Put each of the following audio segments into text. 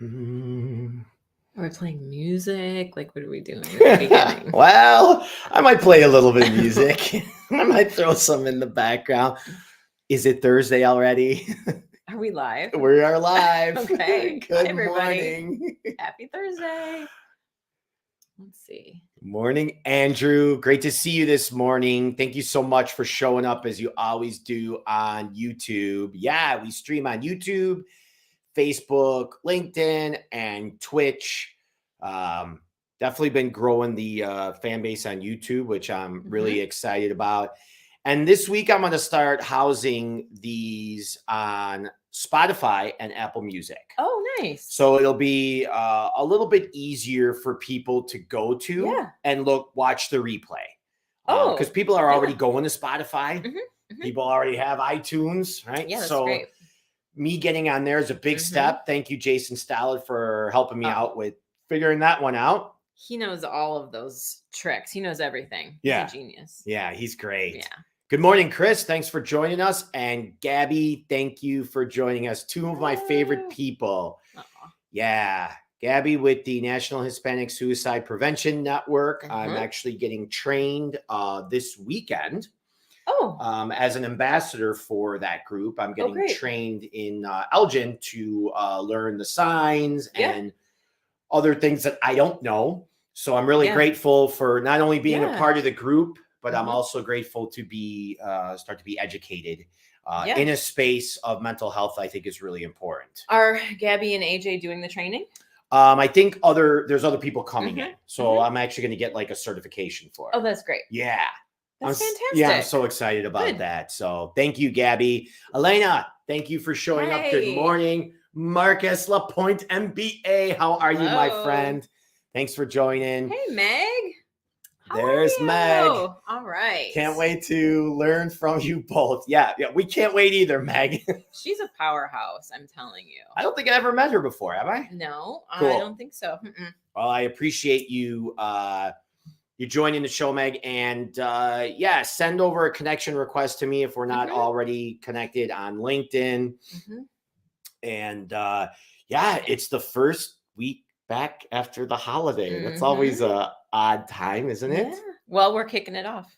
We're playing music. Like, what are we doing at the beginning? Well, I might play a little bit of music. I might throw some in the background. Is it Thursday already? Are we live? We are live. Okay. Good Hi, everybody. morning. Happy Thursday. Let's see. Morning, Andrew. Great to see you this morning. Thank you so much for showing up as you always do on YouTube. Yeah, we stream on YouTube, Facebook, LinkedIn, and Twitch. Definitely been growing the fan base on YouTube, which I'm really excited about. And this week, I'm going to start housing these on Spotify and Apple Music. Oh, nice. So it'll be a little bit easier for people to go to and watch the replay. Oh, because people are already going to Spotify. People already have iTunes, right? Yeah, that's so great. Me getting on there is a big step. Thank you, Jason Stallard, for helping me out with figuring that one out. He knows all of those tricks. He knows everything. Yeah. He's a genius. Yeah, he's great. Yeah. Good morning, Chris. Thanks for joining us. And Gabby, thank you for joining us. Two of my favorite people. Yeah. Gabby with the National Hispanic Suicide Prevention Network. I'm actually getting trained this weekend. As an ambassador for that group. I'm getting trained in Elgin to learn the signs and other things that I don't know. So I'm really grateful for not only being a part of the group, but I'm also grateful to be start to be educated in a space of mental health. I think is really important. Are Gabby and AJ doing the training? I think there's other people coming in. So I'm actually going to get like a certification for it. Oh, that's great. Yeah. That's fantastic. Yeah, I'm so excited about that. So thank you, Gabby. Elena, thank you for showing up. Good morning. Marcus LaPointe, MBA. How are you, my friend? Thanks for joining. Hey, Meg. There's Meg. All right. Can't wait to learn from you both. Yeah, we can't wait either, Meg. She's a powerhouse, I'm telling you. I don't think I ever met her before, have I? No, Cool. I don't think so. Well, I appreciate you you joining the show, Meg. And send over a connection request to me if we're not already connected on LinkedIn. And it's the first week back after the holiday. That's always a odd time, isn't it? Yeah. Well, we're kicking it off.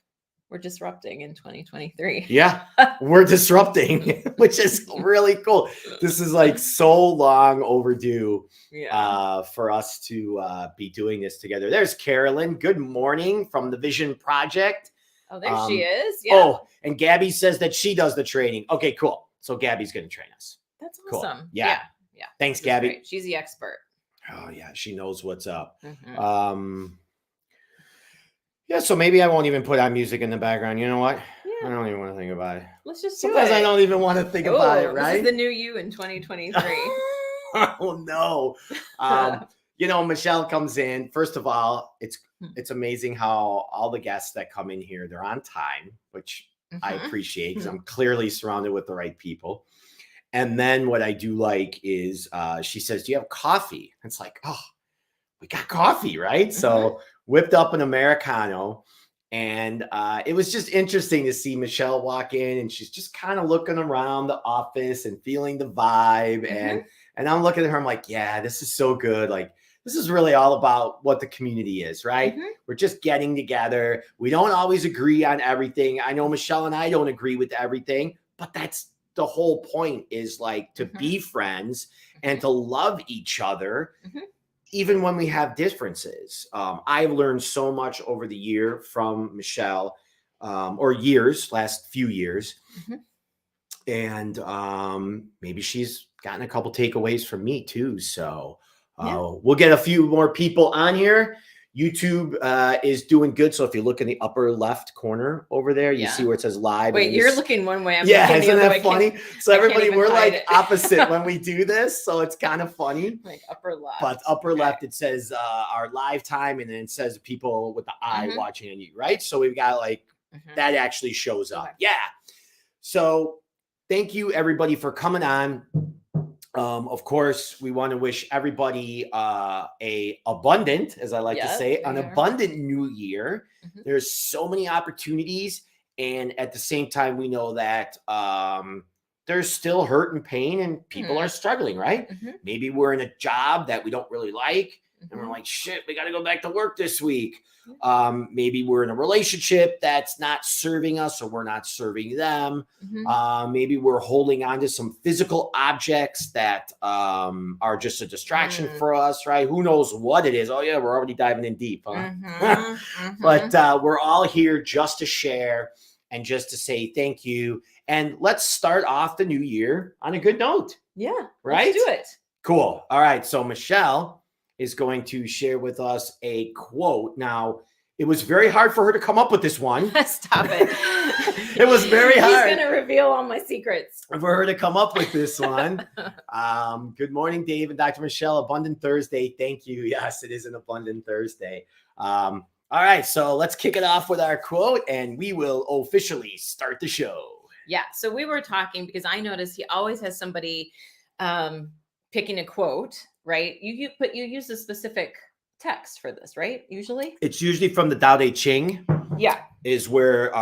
We're disrupting in 2023. Yeah, we're disrupting, which is really cool. This is like so long overdue for us to be doing this together. There's Carolyn. Good morning from the Vision Project. Oh, there she is. Yeah. Oh, and Gabby says that she does the training. Okay, cool. So Gabby's going to train us. That's cool. awesome. Yeah. Thanks, Gabby. Great. She's the expert. Oh, yeah. She knows what's up. So maybe I won't even put on music in the background. You know what? I don't even want to think about it. Let's just Sometimes I don't even want to think about it, right? This is the new you in 2023. Oh, no. Michelle comes in. First of all, it's amazing how all the guests that come in here, they're on time, which I appreciate because I'm clearly surrounded with the right people. And then what I do like is she says, do you have coffee? It's like, oh, we got coffee, right? So whipped up an Americano. And it was just interesting to see Michelle walk in and she's just kind of looking around the office and feeling the vibe. And I'm looking at her, I'm like, yeah, this is so good. Like, this is really all about what the community is, right? We're just getting together. We don't always agree on everything. I know Michelle and I don't agree with everything, but that's the whole point, is like to be friends and to love each other, even when we have differences. I've learned so much over the year from Michelle, last few years. And maybe she's gotten a couple takeaways from me too. So we'll get a few more people on here. YouTube is doing good. So if you look in the upper left corner over there, you see where it says live. Wait, you're looking one way. I'm looking isn't that way. funny? So everybody, we're like opposite when we do this. So it's kind of funny. Like upper left. But upper left, it says our live time. And then it says people with the eye watching on you, right? So we've got like, that actually shows up. Yeah. So thank you everybody for coming on. Of course, we want to wish everybody a abundant, as I like to say, an abundant new year. There's so many opportunities. And at the same time, we know that there's still hurt and pain and people are struggling, right? Maybe we're in a job that we don't really like and we're like, shit, we got to go back to work this week. Maybe we're in a relationship that's not serving us or we're not serving them. Maybe we're holding on to some physical objects that are just a distraction for us, right? Who knows what it is? Oh yeah, we're already diving in deep, huh? But we're all here just to share and just to say thank you. And let's start off the new year on a good note. Yeah, right? Let's do it. Cool. All right. So Michelle is going to share with us a quote. Now, it was very hard for her to come up with this one. Stop it. It was very hard. He's going to reveal all my secrets. For her to come up with this one. Good morning, Dave and Dr. Michelle. Abundant Thursday. Thank you. Yes, it is an abundant Thursday. All right. So let's kick it off with our quote and we will officially start the show. Yeah. So we were talking because I noticed he always has somebody picking a quote, right? You use a specific text for this, right? Usually it's usually from the Tao Te Ching. Yeah, is where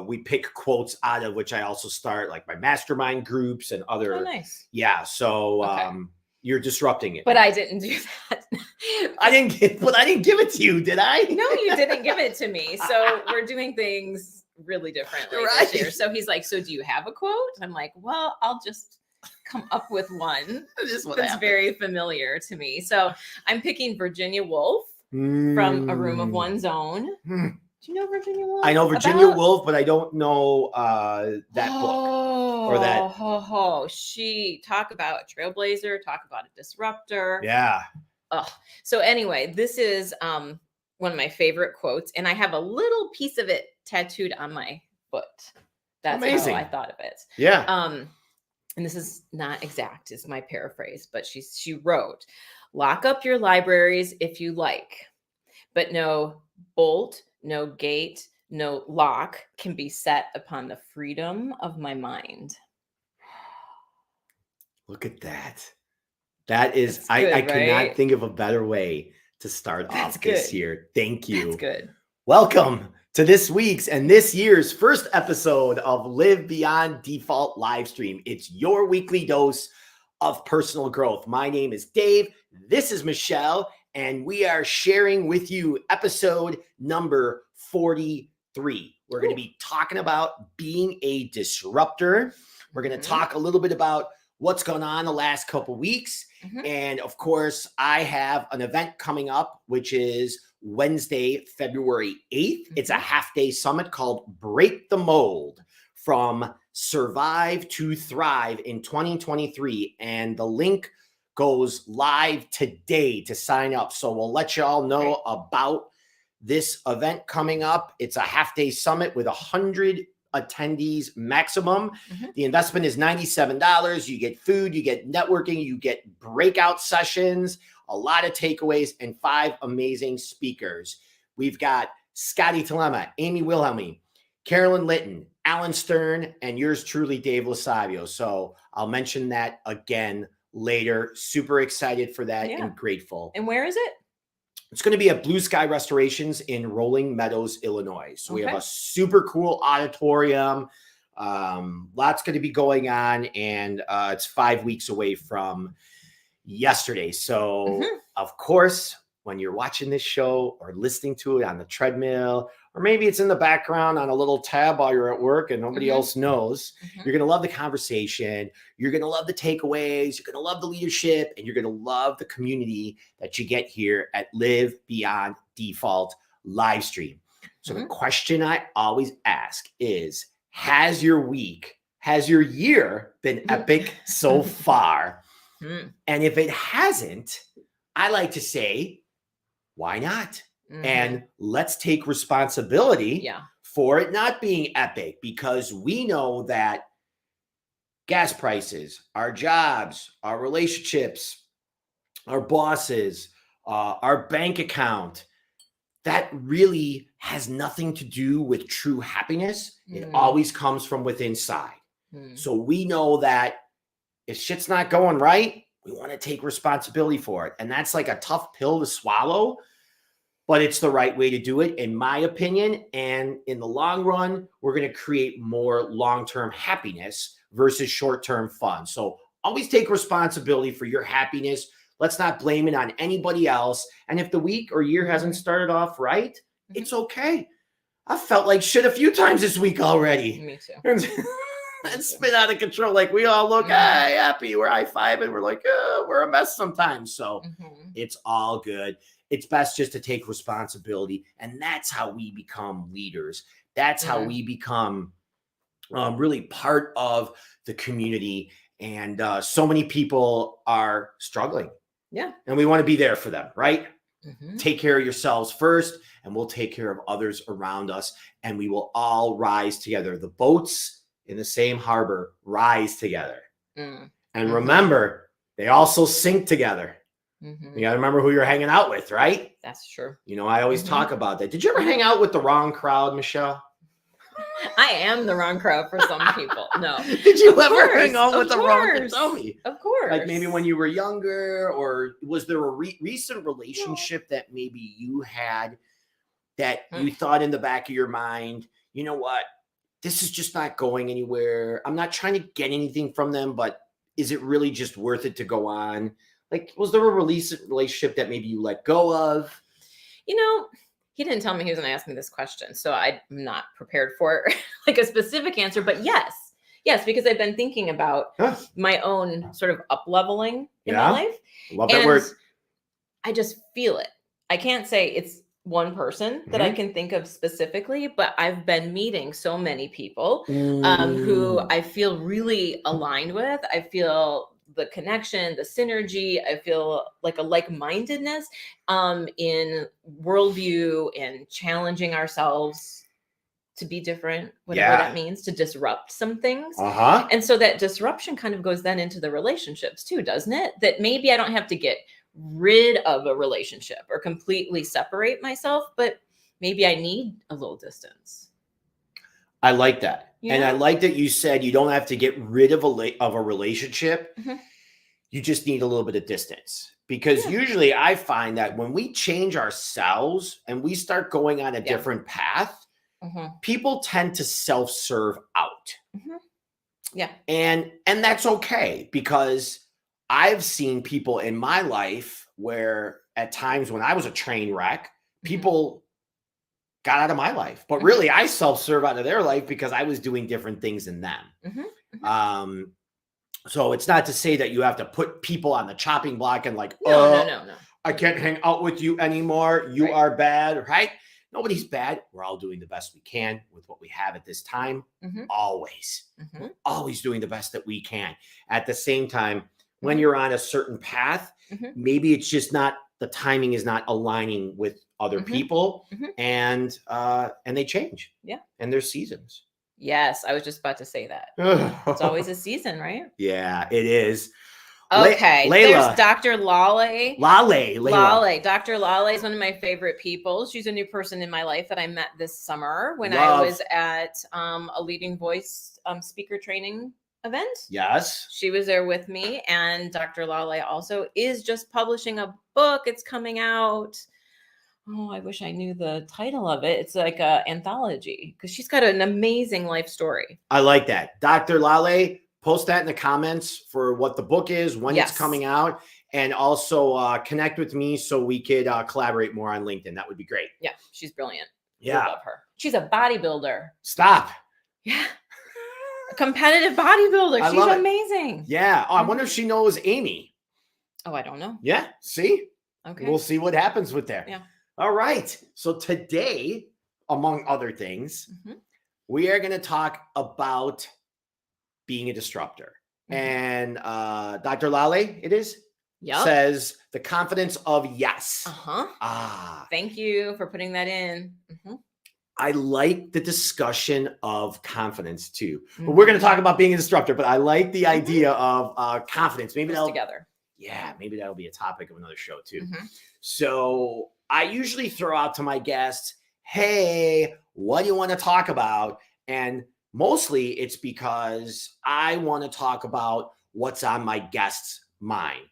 we pick quotes out of, which I also start like my mastermind groups and other. Oh, nice. Yeah. So you're disrupting it. But I didn't do that. I didn't give it to you, did I? No, you didn't give it to me. So we're doing things really differently this year. So he's like, so do you have a quote? I'm like, well, I'll just come up with one that's very familiar to me. So I'm picking Virginia Woolf from A Room of One's Own. Do you know Virginia Woolf? I know Virginia Woolf, but I don't know that book or that. She talk about a trailblazer, talk about a disruptor. Yeah. So anyway, this is one of my favorite quotes, and I have a little piece of it tattooed on my foot. That's amazing. How I thought of it. Yeah. And this is not exact, is my paraphrase, but she wrote, "Lock up your libraries if you like, but no bolt, no gate, no lock can be set upon the freedom of my mind." Look at that. That is, good, I could not think of a better way to start off this year. Thank you. That's good. Welcome to this week's and this year's first episode of Live Beyond Default Livestream. It's your weekly dose of personal growth. My name is Dave. This is Michelle, and we are sharing with you episode number 43. We're going to be talking about being a disruptor. We're going to talk a little bit about what's going on the last couple weeks. And of course, I have an event coming up, which is Wednesday, February 8th. It's a half-day summit called Break the Mold from Survive to Thrive in 2023. And the link goes live today to sign up. So we'll let you all know about this event coming up. It's a half-day summit with 100 attendees maximum. The investment is $97. You get food, you get networking, you get breakout sessions, a lot of takeaways, and 5 amazing speakers. We've got Scotty Telema, Amy Wilhelmy, Carolyn Litton, Alan Stern, and yours truly, Dave Lasavio. So I'll mention that again later. Super excited for that and grateful. And where is it? It's going to be at Blue Sky Restorations in Rolling Meadows, Illinois. So we have a super cool auditorium. Lots going to be going on, and it's 5 weeks away from yesterday. So, of course, when you're watching this show or listening to it on the treadmill, or maybe it's in the background on a little tab while you're at work and nobody else knows, you're going to love the conversation. You're going to love the takeaways. You're going to love the leadership, and you're going to love the community that you get here at Live Beyond Default Livestream. So the question I always ask is, has your year been epic so far? And if it hasn't, I like to say, why not? And let's take responsibility for it not being epic, because we know that gas prices, our jobs, our relationships, our bosses, our bank account, that really has nothing to do with true happiness. It always comes from within inside. So we know that if shit's not going right, we want to take responsibility for it. And that's like a tough pill to swallow, but it's the right way to do it, in my opinion. And in the long run, we're going to create more long-term happiness versus short-term fun. So always take responsibility for your happiness. Let's not blame it on anybody else. And if the week or year hasn't started off right, it's okay. I felt like shit a few times this week already. Me too. And spin out of control. Like we all look happy. We're high-fiving. We're like, we're a mess sometimes. So it's all good. It's best just to take responsibility. And that's how we become leaders. That's how we become really part of the community. And so many people are struggling. Yeah. And we want to be there for them, right? Take care of yourselves first, and we'll take care of others around us. And we will all rise together. The boats in the same harbor rise together. And remember, they also sink together. You got to remember who you're hanging out with, right? That's true. You know, I always talk about that. Did you ever hang out with the wrong crowd, Michelle? I am the wrong crowd for some people. No. Did you ever hang out with the wrong? Tell me. Of course. Like maybe when you were younger, or was there a recent relationship that maybe you had that you thought in the back of your mind, you know what? This is just not going anywhere. I'm not trying to get anything from them, but is it really just worth it to go on? Like, was there a recent relationship that maybe you let go of? You know, he didn't tell me he was going to ask me this question, so I'm not prepared for like a specific answer. But yes, because I've been thinking about my own sort of up-leveling in my life. Love that word. I just feel it. I can't say it's one person that I can think of specifically, but I've been meeting so many people who I feel really aligned with. I feel the connection, the synergy. I feel like a like-mindedness in worldview and challenging ourselves to be different, whatever that means, to disrupt some things. And so that disruption kind of goes then into the relationships too, doesn't it? That maybe I don't have to get rid of a relationship or completely separate myself, but maybe I need a little distance. I like that. And I like that you said you don't have to get rid of a relationship. You just need a little bit of distance. Because usually I find that when we change ourselves and we start going on a different path, people tend to self-serve out. And that's okay, because I've seen people in my life where at times when I was a train wreck, people got out of my life, but really I self-serve out of their life because I was doing different things than them. So it's not to say that you have to put people on the chopping block and like, no. I can't hang out with you anymore. You are bad, right? Nobody's bad. We're all doing the best we can with what we have at this time. Always. We're always doing the best that we can. At the same time, when you're on a certain path, maybe it's just not, the timing is not aligning with other people, and they change. And there's seasons. Yes, I was just about to say that. It's always a season, right? Yeah, it is. Okay, Layla. There's Dr. Lale. Lale. Dr. Lale is one of my favorite people. She's a new person in my life that I met this summer when I was at a Leading Voice speaker training event. Yes. She was there with me, and Dr. Lale also is just publishing a book. It's coming out. Oh, I wish I knew the title of it. It's like an anthology because she's got an amazing life story. I like that. Dr. Lale, post that in the comments for what the book is, when it's coming out, and also connect with me so we could collaborate more on LinkedIn. That would be great. Yeah, she's brilliant. Yeah. I love her. She's a bodybuilder. Stop. Yeah. A competitive bodybuilder. She's amazing. Yeah. Oh, I wonder if she knows Amy. Oh, I don't know. Yeah. See? Okay. We'll see what happens with there. Yeah. All right. So today, among other things, we are going to talk about being a disruptor. And Dr. Lale, it is? Says the confidence of yes. Thank you for putting that in. I like the discussion of confidence too. But we're going to talk about being a disruptor, but I like the idea of confidence. Maybe that'll together. Yeah, maybe that'll be a topic of another show too. So I usually throw out to my guests, hey, what do you want to talk about? And mostly it's because I want to talk about what's on my guest's mind.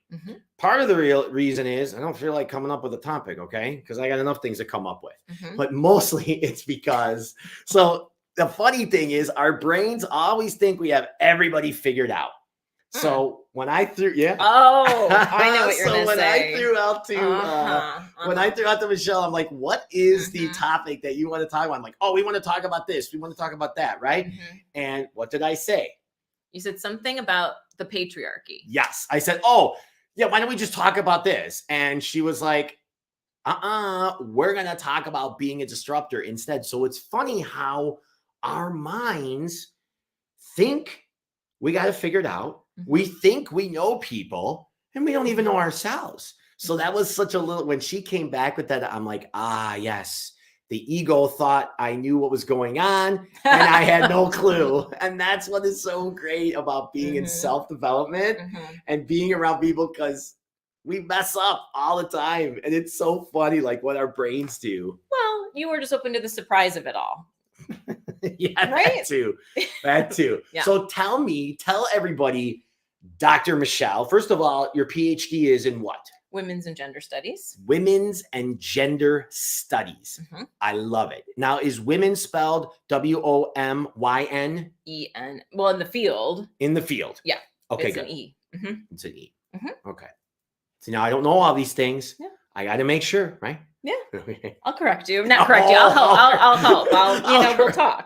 Part of the real reason is I don't feel like coming up with a topic, okay? Because I got enough things to come up with. But mostly it's because, so the funny thing is our brains always think we have everybody figured out. So when I threw, Oh, I know what you're so gonna when say. I threw out to when I threw out to Michelle, I'm like, what is the topic that you want to talk about? I'm like, oh, we want to talk about this. We want to talk about that, right? And what did I say? You said something about the patriarchy. Yes. I said, oh, yeah, why don't we just talk about this? And she was like, we're going to talk about being a disruptor instead. So it's funny how our minds think we got it figured out. We think we know people and we don't even know ourselves. So that was such a little, when she came back with that, I'm like, yes, the ego thought I knew what was going on and I had no clue. And that's what is so great about being in self-development and being around people, because we mess up all the time. And it's so funny, like what our brains do. Well, you were just open to the surprise of it all. Yeah, right? That too. Yeah. So tell everybody, Dr. Michelle, first of all, your PhD is in what? Women's and Gender Studies. Women's and Gender Studies. I love it. Now, is women spelled WOMYN? EN. Well, in the field. In the field. Yeah. Okay, it's good. An E. It's an E. Okay. So now I don't know all these things. Yeah. I got to make sure, right? Yeah. I'll correct you. Not correct you. I'll help.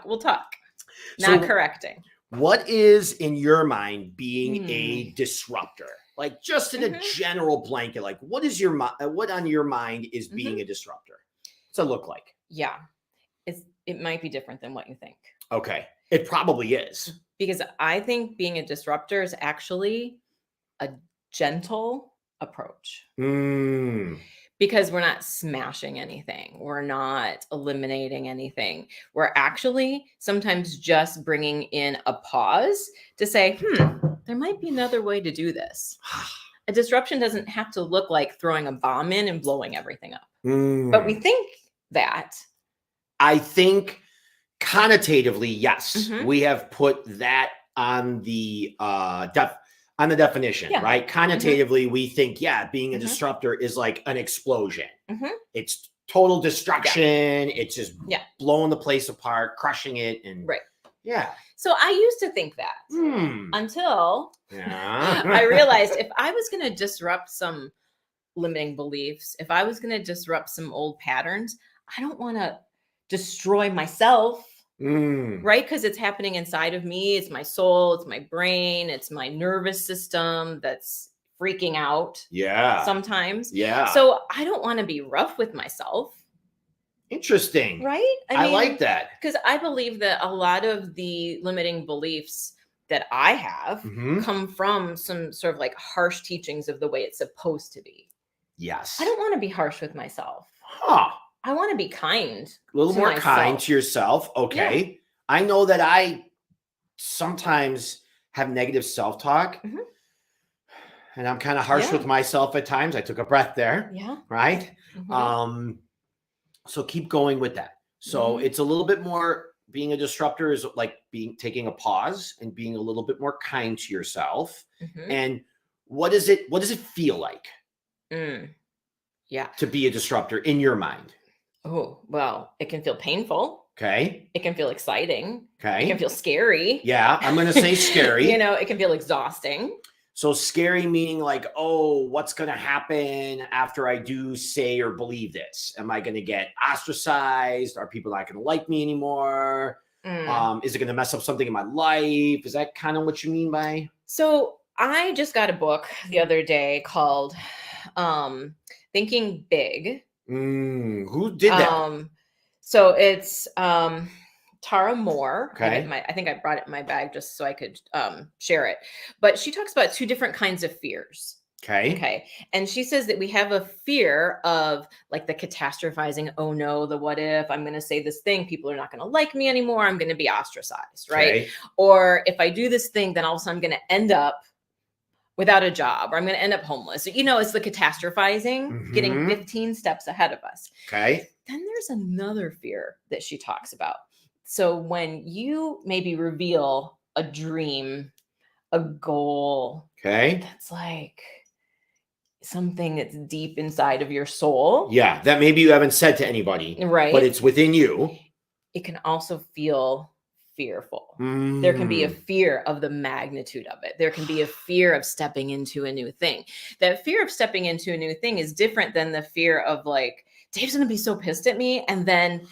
We'll talk. Not correcting. What is in your mind being a disruptor? Like just in a general blanket, like what on your mind is being a disruptor? What's it look like? Yeah. It might be different than what you think. Okay. It probably is. Because I think being a disruptor is actually a gentle approach. Because we're not smashing anything. We're not eliminating anything. We're actually sometimes just bringing in a pause to say, there might be another way to do this. A disruption doesn't have to look like throwing a bomb in and blowing everything up. But we think that. I think connotatively, yes, we have put that on the definition, right? Connotatively, we think, being a disruptor is like an explosion. It's total destruction. It's just blowing the place apart, crushing it. And So I used to think that until I realized if I was going to disrupt some limiting beliefs, if I was going to disrupt some old patterns, I don't want to destroy myself. Right? Because it's happening inside of me. It's my soul. It's my brain. It's my nervous system that's freaking out. Yeah. Sometimes. Yeah. So I don't want to be rough with myself. Interesting. Right? I like that. Because I believe that a lot of the limiting beliefs that I have come from some sort of like harsh teachings of the way it's supposed to be. Yes. I don't want to be harsh with myself. I want to be kind. A little more kind to yourself. Okay. Yeah. I know that I sometimes have negative self-talk and I'm kind of harsh with myself at times. I took a breath there. Yeah. Right. So keep going with that. So it's a little bit more, being a disruptor is like taking a pause and being a little bit more kind to yourself. And what does it feel like? To be a disruptor in your mind? Oh, well, it can feel painful. Okay. It can feel exciting. Okay. It can feel scary. Yeah, I'm going to say scary. It can feel exhausting. So scary meaning like, oh, what's going to happen after I do say or believe this? Am I going to get ostracized? Are people not going to like me anymore? Is it going to mess up something in my life? Is that kind of what you mean by? So I just got a book the other day called Thinking Big. Who did that? So it's Tara Moore. Okay. I think I brought it in my bag just so I could share it. But she talks about two different kinds of fears. Okay. And she says that we have a fear of like the catastrophizing. Oh no, the what if, I'm going to say this thing, people are not going to like me anymore. I'm going to be ostracized. Right. Okay. Or if I do this thing, then all of a sudden I'm going to end up without a job, or I'm going to end up homeless. So, it's the catastrophizing, getting 15 steps ahead of us. Okay. Then there's another fear that she talks about. So when you maybe reveal a dream, a goal, that's like something that's deep inside of your soul. Yeah, that maybe you haven't said to anybody. Right. But it's within you. It can also feel fearful. There can be a Mm. fear of the magnitude of it. There can be a fear of stepping into a new thing. That fear of stepping into a new thing is different than the fear of like, Dave's going to be so pissed at me. And then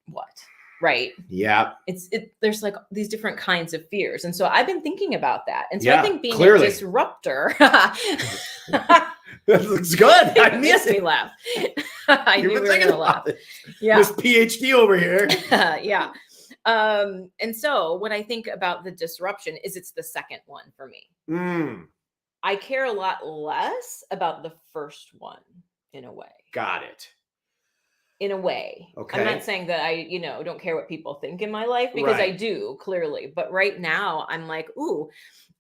what? Right. Yeah. There's like these different kinds of fears. And so I've been thinking about that. And so Yeah, I think being clearly. a disruptor, That looks good. I it miss makes me it. laugh. I You've knew we been were thinking going to laugh. about it. Yeah. This Ph.D. over here. Yeah. And so what I think about the disruption is it's the second one for me. Mm. I care a lot less about the first one in a way. Got it. In a way. Okay. I'm not saying that I, don't care what people think in my life, because I Right. do, clearly. But right now I'm like, ooh,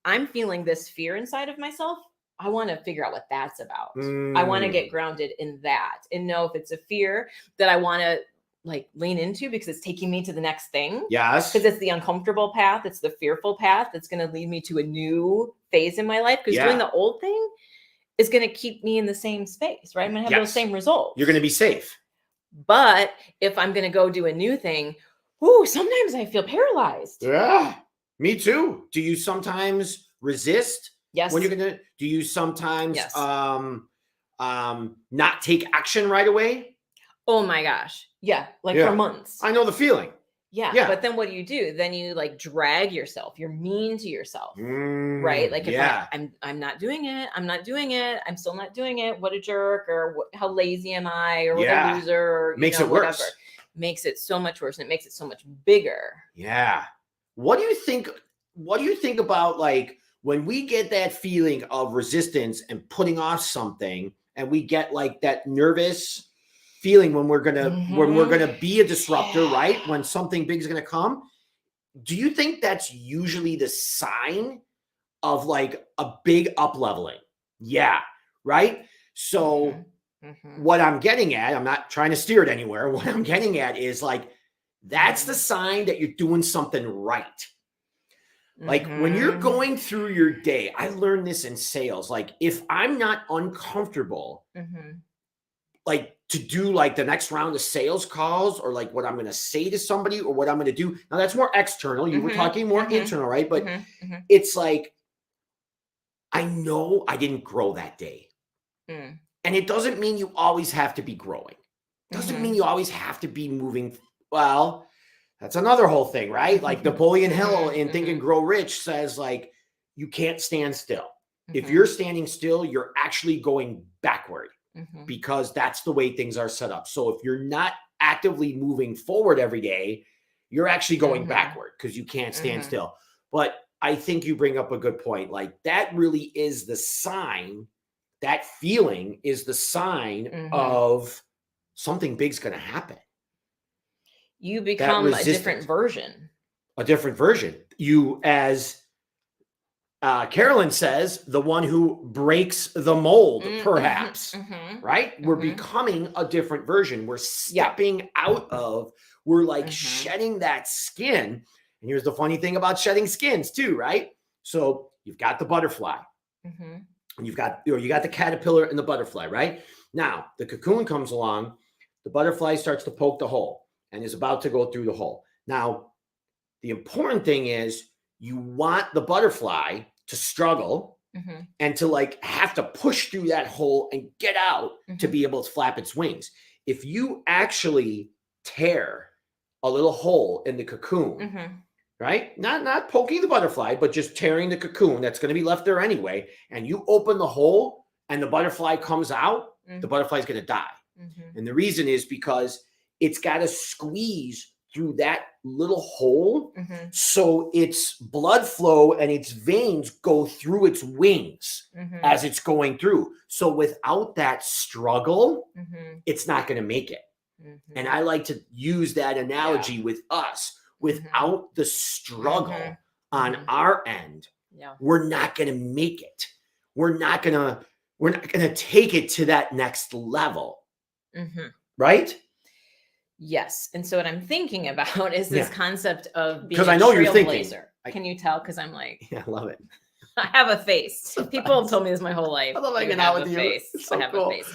I'm feeling this fear inside of myself. I want to figure out what that's about. I want to Mm. get grounded in that and know if it's a fear that I want to like lean into because it's taking me to the next thing. Yes. Because it's the uncomfortable path. It's the fearful path that's going to lead me to a new phase in my life. Because Yeah. doing the old thing is going to keep me in the same space, right? I'm going to have those Yes. same results. You're going to be safe. But if I'm going to go do a new thing, ooh, sometimes I feel paralyzed. Yeah. Me too. Do you sometimes resist? Yes. When you're going to, do you sometimes Yes. not take action right away? Oh my gosh. Yeah. Like Yeah. for months. I know the feeling. Yeah. Yeah. But then what do? Then you like drag yourself. You're mean to yourself. Right? Like if yeah. I'm not doing it. I'm not doing it. I'm still not doing it. What a jerk, or how lazy am I, or what Yeah. a loser, or Makes it whatever. worse. Makes it so much worse, and it makes it so much bigger. Yeah. What do you think about like when we get that feeling of resistance and putting off something, and we get like that nervous feeling when we're gonna be a disruptor, right? When something big is gonna come. Do you think that's usually the sign of like a big up leveling? Yeah, right. So what I'm getting at, I'm not trying to steer it anywhere. What I'm getting at is like, that's the sign that you're doing something right. Like when you're going through your day, I learned this in sales. Like if I'm not uncomfortable, like to do like the next round of sales calls, or like what I'm going to say to somebody, or what I'm going to do. Now that's more external. You were talking more internal, right? But it's like, I know I didn't grow that day. And it doesn't mean you always have to be growing. Doesn't mean you always have to be moving. Well, that's another whole thing, right? Like Napoleon Hill in Think and Grow Rich says, like, you can't stand still. If you're standing still, you're actually going backward, because that's the way things are set up. So if you're not actively moving forward every day, you're actually going backward because you can't stand still. But I think you bring up a good point. Like that really is the sign. That feeling is the sign of something big's going to happen. You become a different version. A different version. You, as Carolyn says, the one who breaks the mold, perhaps, right? We're becoming a different version. We're stepping out of, we're like shedding that skin. And here's the funny thing about shedding skins too, right? So you've got the butterfly. And you got the caterpillar and the butterfly, right? Now the cocoon comes along, the butterfly starts to poke the hole and is about to go through the hole. Now, the important thing is you want the butterfly to struggle and to like have to push through that hole and get out to be able to flap its wings. If you actually tear a little hole in the cocoon, right? Not poking the butterfly, but just tearing the cocoon that's going to be left there anyway. And you open the hole and the butterfly comes out, the butterfly's going to die. And the reason is because it's got to squeeze through that little hole so its blood flow and its veins go through its wings as it's going through. So without that struggle, it's not going to make it. And I like to use that analogy with us. Without the struggle on our end, we're not going to make it. We're not going to take it to that next level. Right? Yes. And so what I'm thinking about is this concept of being I know you're thinking. Can you tell? Because I'm like, I love it. I have a face. People have told me this my whole life. I love hanging out with you. I have a face.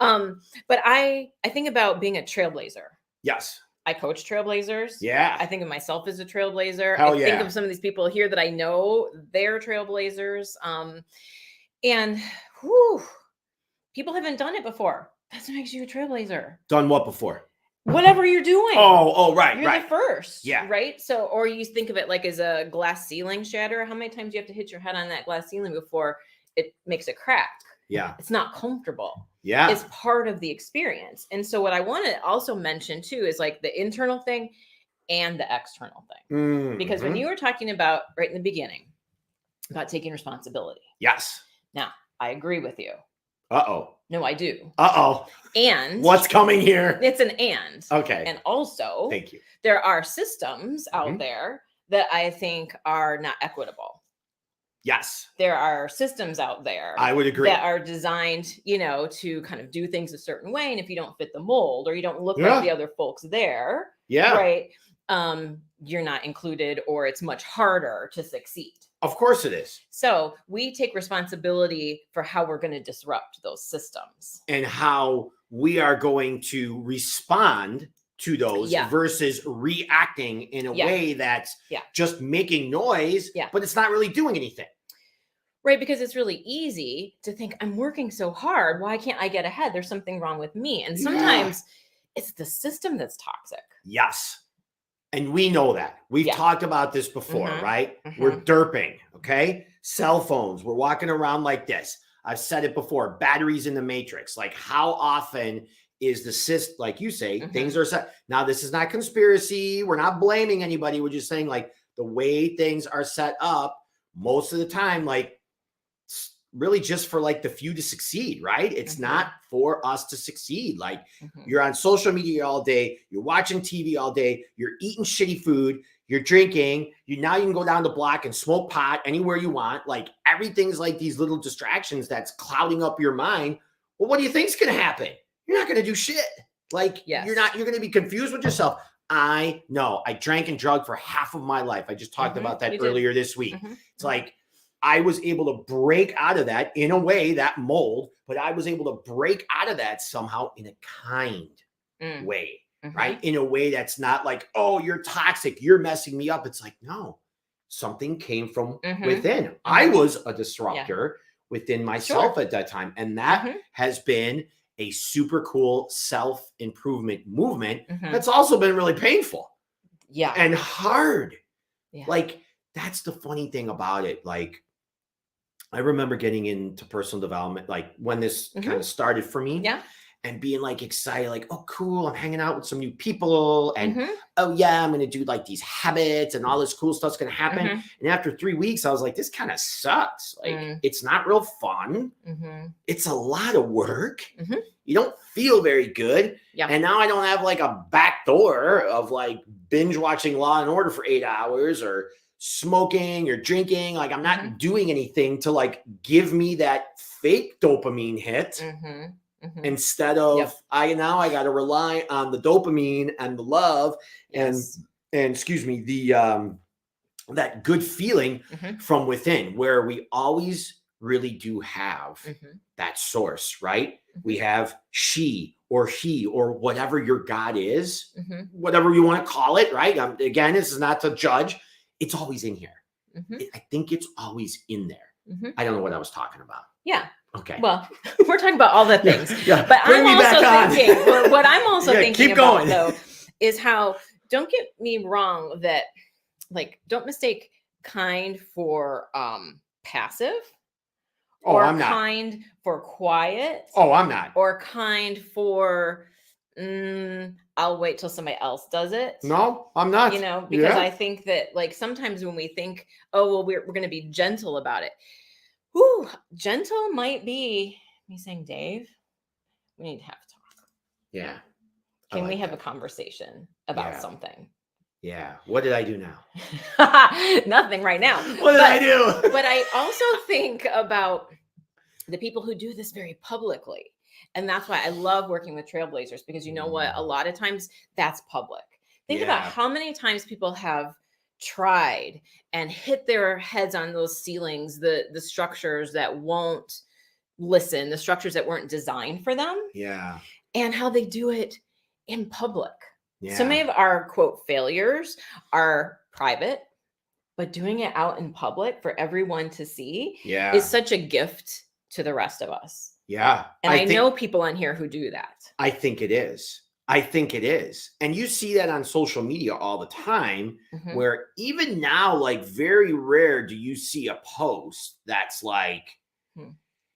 But I think about being a trailblazer. Yes. I coach trailblazers. Yeah. I think of myself as a trailblazer. Hell I yeah. think of some of these people here that I know, they're trailblazers. And whew, people haven't done it before. That's what makes you a trailblazer. Done what before? Whatever you're doing. Oh, right, You're the first. Yeah. Right. So, or you think of it like as a glass ceiling shatter. How many times do you have to hit your head on that glass ceiling before it makes a crack? Yeah. It's not comfortable. Yeah. It's part of the experience. And so what I want to also mention too is like the internal thing and the external thing. Because when you were talking about right in the beginning about taking responsibility. Yes. Now, I agree with you. Uh-oh. No, I do. Uh-oh. And what's coming here? It's an and. Okay. And also, thank you. There are systems out there that I think are not equitable. Yes. There are systems out there. I would agree. That are designed, you know, to kind of do things a certain way. And if you don't fit the mold or you don't look like the other folks there, right, you're not included or it's much harder to succeed. Of course it is. So we take responsibility for how we're going to disrupt those systems. And how we are going to respond to those versus reacting in a way that's just making noise, but it's not really doing anything. Right, because it's really easy to think, I'm working so hard. Why can't I get ahead? There's something wrong with me. And sometimes it's the system that's toxic. Yes. And we know that. We've talked about this before, right? We're derping, okay? Cell phones. We're walking around like this. I've said it before, batteries in the matrix. Like how often is the system, like you say, things are set. Now, this is not conspiracy. We're not blaming anybody. We're just saying like the way things are set up most of the time, like really just for like the few to succeed, right? It's not for us to succeed. Like you're on social media all day, you're watching TV all day, you're eating shitty food, you're drinking, now you can go down the block and smoke pot anywhere you want. Like everything's like these little distractions that's clouding up your mind. Well, what do you think's going to happen? You're not going to do shit. Like you're going to be confused with yourself. I know I drank and drugged for half of my life. I just talked about that earlier this week. It's like, I was able to break out of that in a way, that mold, but I was able to break out of that somehow in a kind way, right? In a way that's not like, oh, you're toxic, you're messing me up. It's like, no, something came from within. I was a disruptor within myself at that time. And that has been a super cool self-improvement movement that's also been really painful and hard. Like, that's the funny thing about it. Like, I remember getting into personal development, like when this kind of started for me and being like excited, like, oh, cool. I'm hanging out with some new people and oh yeah, I'm going to do like these habits and all this cool stuff's going to happen. And after 3 weeks, I was like, this kind of sucks. Like it's not real fun. It's a lot of work. You don't feel very good. And now I don't have like a back door of like binge watching Law and Order for 8 hours or smoking or drinking. Like I'm not doing anything to like give me that fake dopamine hit instead of I got to rely on the dopamine and the love and excuse me, the that good feeling from within, where we always really do have that source, right? We have she or he or whatever your God is, whatever you want to call it, right? Again, this is not to judge. It's always in here. I think it's always in there. I don't know what I was talking about. Okay. Well, we're talking about all the things. But Bring me I'm also back thinking, what I'm also thinking keep about going. though, is how, don't get me wrong, that like, don't mistake kind for passive. Or I'm not. Kind for quiet. Oh, I'm not. Or kind for I'll wait till somebody else does it. No, I'm not. You know, because I think that like sometimes when we think, oh, well, we're going to be gentle about it. Whew, gentle might be me saying, Dave, we need to have a talk. Yeah. Can we have a conversation about something? Yeah. What did I do now? Nothing right now. What did I do? But I also think about the people who do this very publicly. And that's why I love working with trailblazers, because you know what? A lot of times that's public. Think about how many times people have tried and hit their heads on those ceilings, the structures that won't listen, the structures that weren't designed for them. Yeah. And how they do it in public. Yeah. So many of our quote failures are private, but doing it out in public for everyone to see is such a gift to the rest of us. Yeah. And I know people on here who do that. I think it is. I think it is. And you see that on social media all the time, where even now, like very rare do you see a post that's like,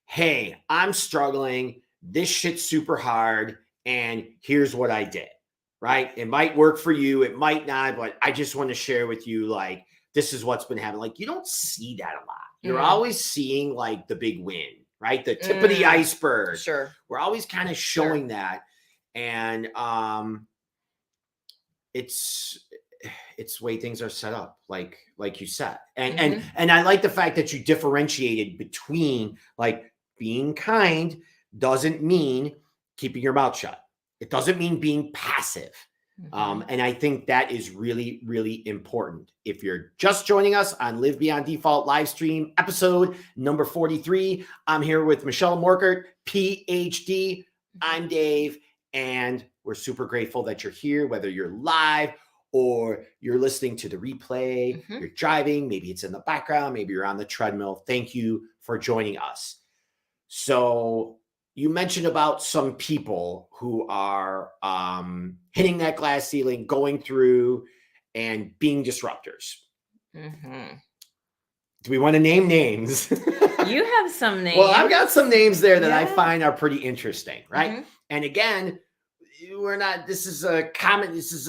hey, I'm struggling. This shit's super hard. And here's what I did, right? It might work for you. It might not, but I just want to share with you, like, this is what's been happening. Like, you don't see that a lot. You're always seeing like the big win, right? The tip of the iceberg. Sure. We're always kind of showing that. And it's the way things are set up, like you said. And I like the fact that you differentiated between, like, being kind doesn't mean keeping your mouth shut. It doesn't mean being passive. And I think that is really, really important. If you're just joining us on Live Beyond Default Livestream, episode number 43, I'm here with Michelle Morkert, Ph.D. I'm Dave, and we're super grateful that you're here, whether you're live or you're listening to the replay, you're driving, maybe it's in the background, maybe you're on the treadmill. Thank you for joining us. So you mentioned about some people who are hitting that glass ceiling, going through and being disruptors. Do we want to name names? You have some names. Well, I've got some names there that I find are pretty interesting, right? And again, this is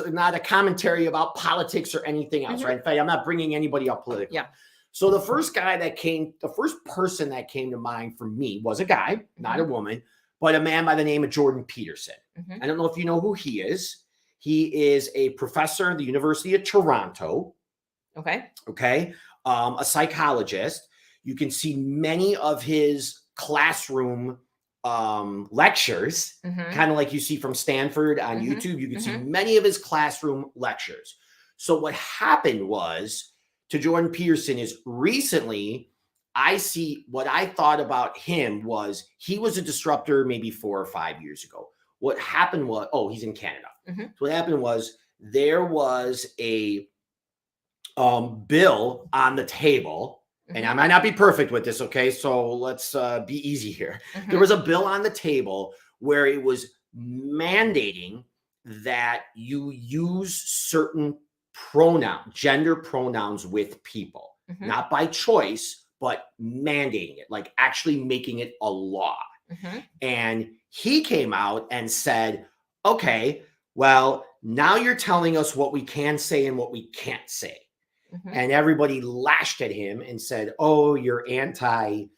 not a commentary about politics or anything else, right? In fact, I'm not bringing anybody up politically. Yeah. So the first person that came to mind for me was a guy, not a woman, but a man by the name of Jordan Peterson. I don't know if you know who he is. He is a professor at the University of Toronto. Okay. A psychologist. You can see many of his classroom lectures, kind of like you see from Stanford on YouTube. You can see many of his classroom lectures. So what happened was, to Jordan Peterson, is recently what I thought about him was he was a disruptor maybe 4 or 5 years ago. What happened was, he's in Canada. So what happened was there was a bill on the table, and I might not be perfect with this, okay? So let's be easy here. There was a bill on the table where it was mandating that you use certain gender pronouns with people, not by choice, but mandating it, like actually making it a law. And he came out and said, okay, well, now you're telling us what we can say and what we can't say. And everybody lashed at him and said, oh, you're anti-pronoun,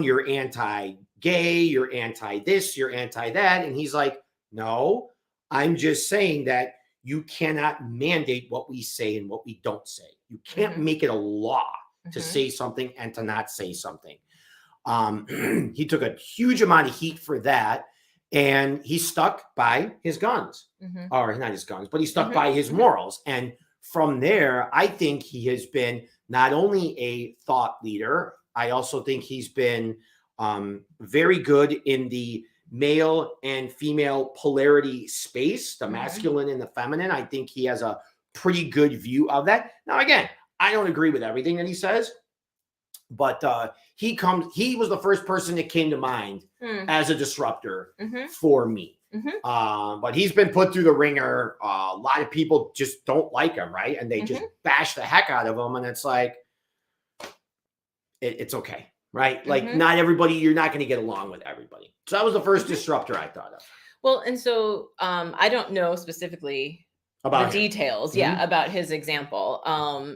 you're anti-gay, you're anti-this, you're anti-that. And he's like, no, I'm just saying that you cannot mandate what we say and what we don't say. You can't make it a law to say something and to not say something. He took a huge amount of heat for that, and he stuck by his guns, or not his guns, but he stuck by his morals. And from there, I think he has been not only a thought leader, I also think he's been very good in the male and female polarity space, the masculine and the feminine. I think he has a pretty good view of that. Now, again, I don't agree with everything that he says, but he was the first person that came to mind as a disruptor for me. But he's been put through the ringer. A lot of people just don't like him, right? And they just bash the heck out of him. And it's like, it's okay, right? Like, not everybody, you're not going to get along with everybody. So that was the first disruptor I thought of. Well, and so I don't know specifically about the details, about his example.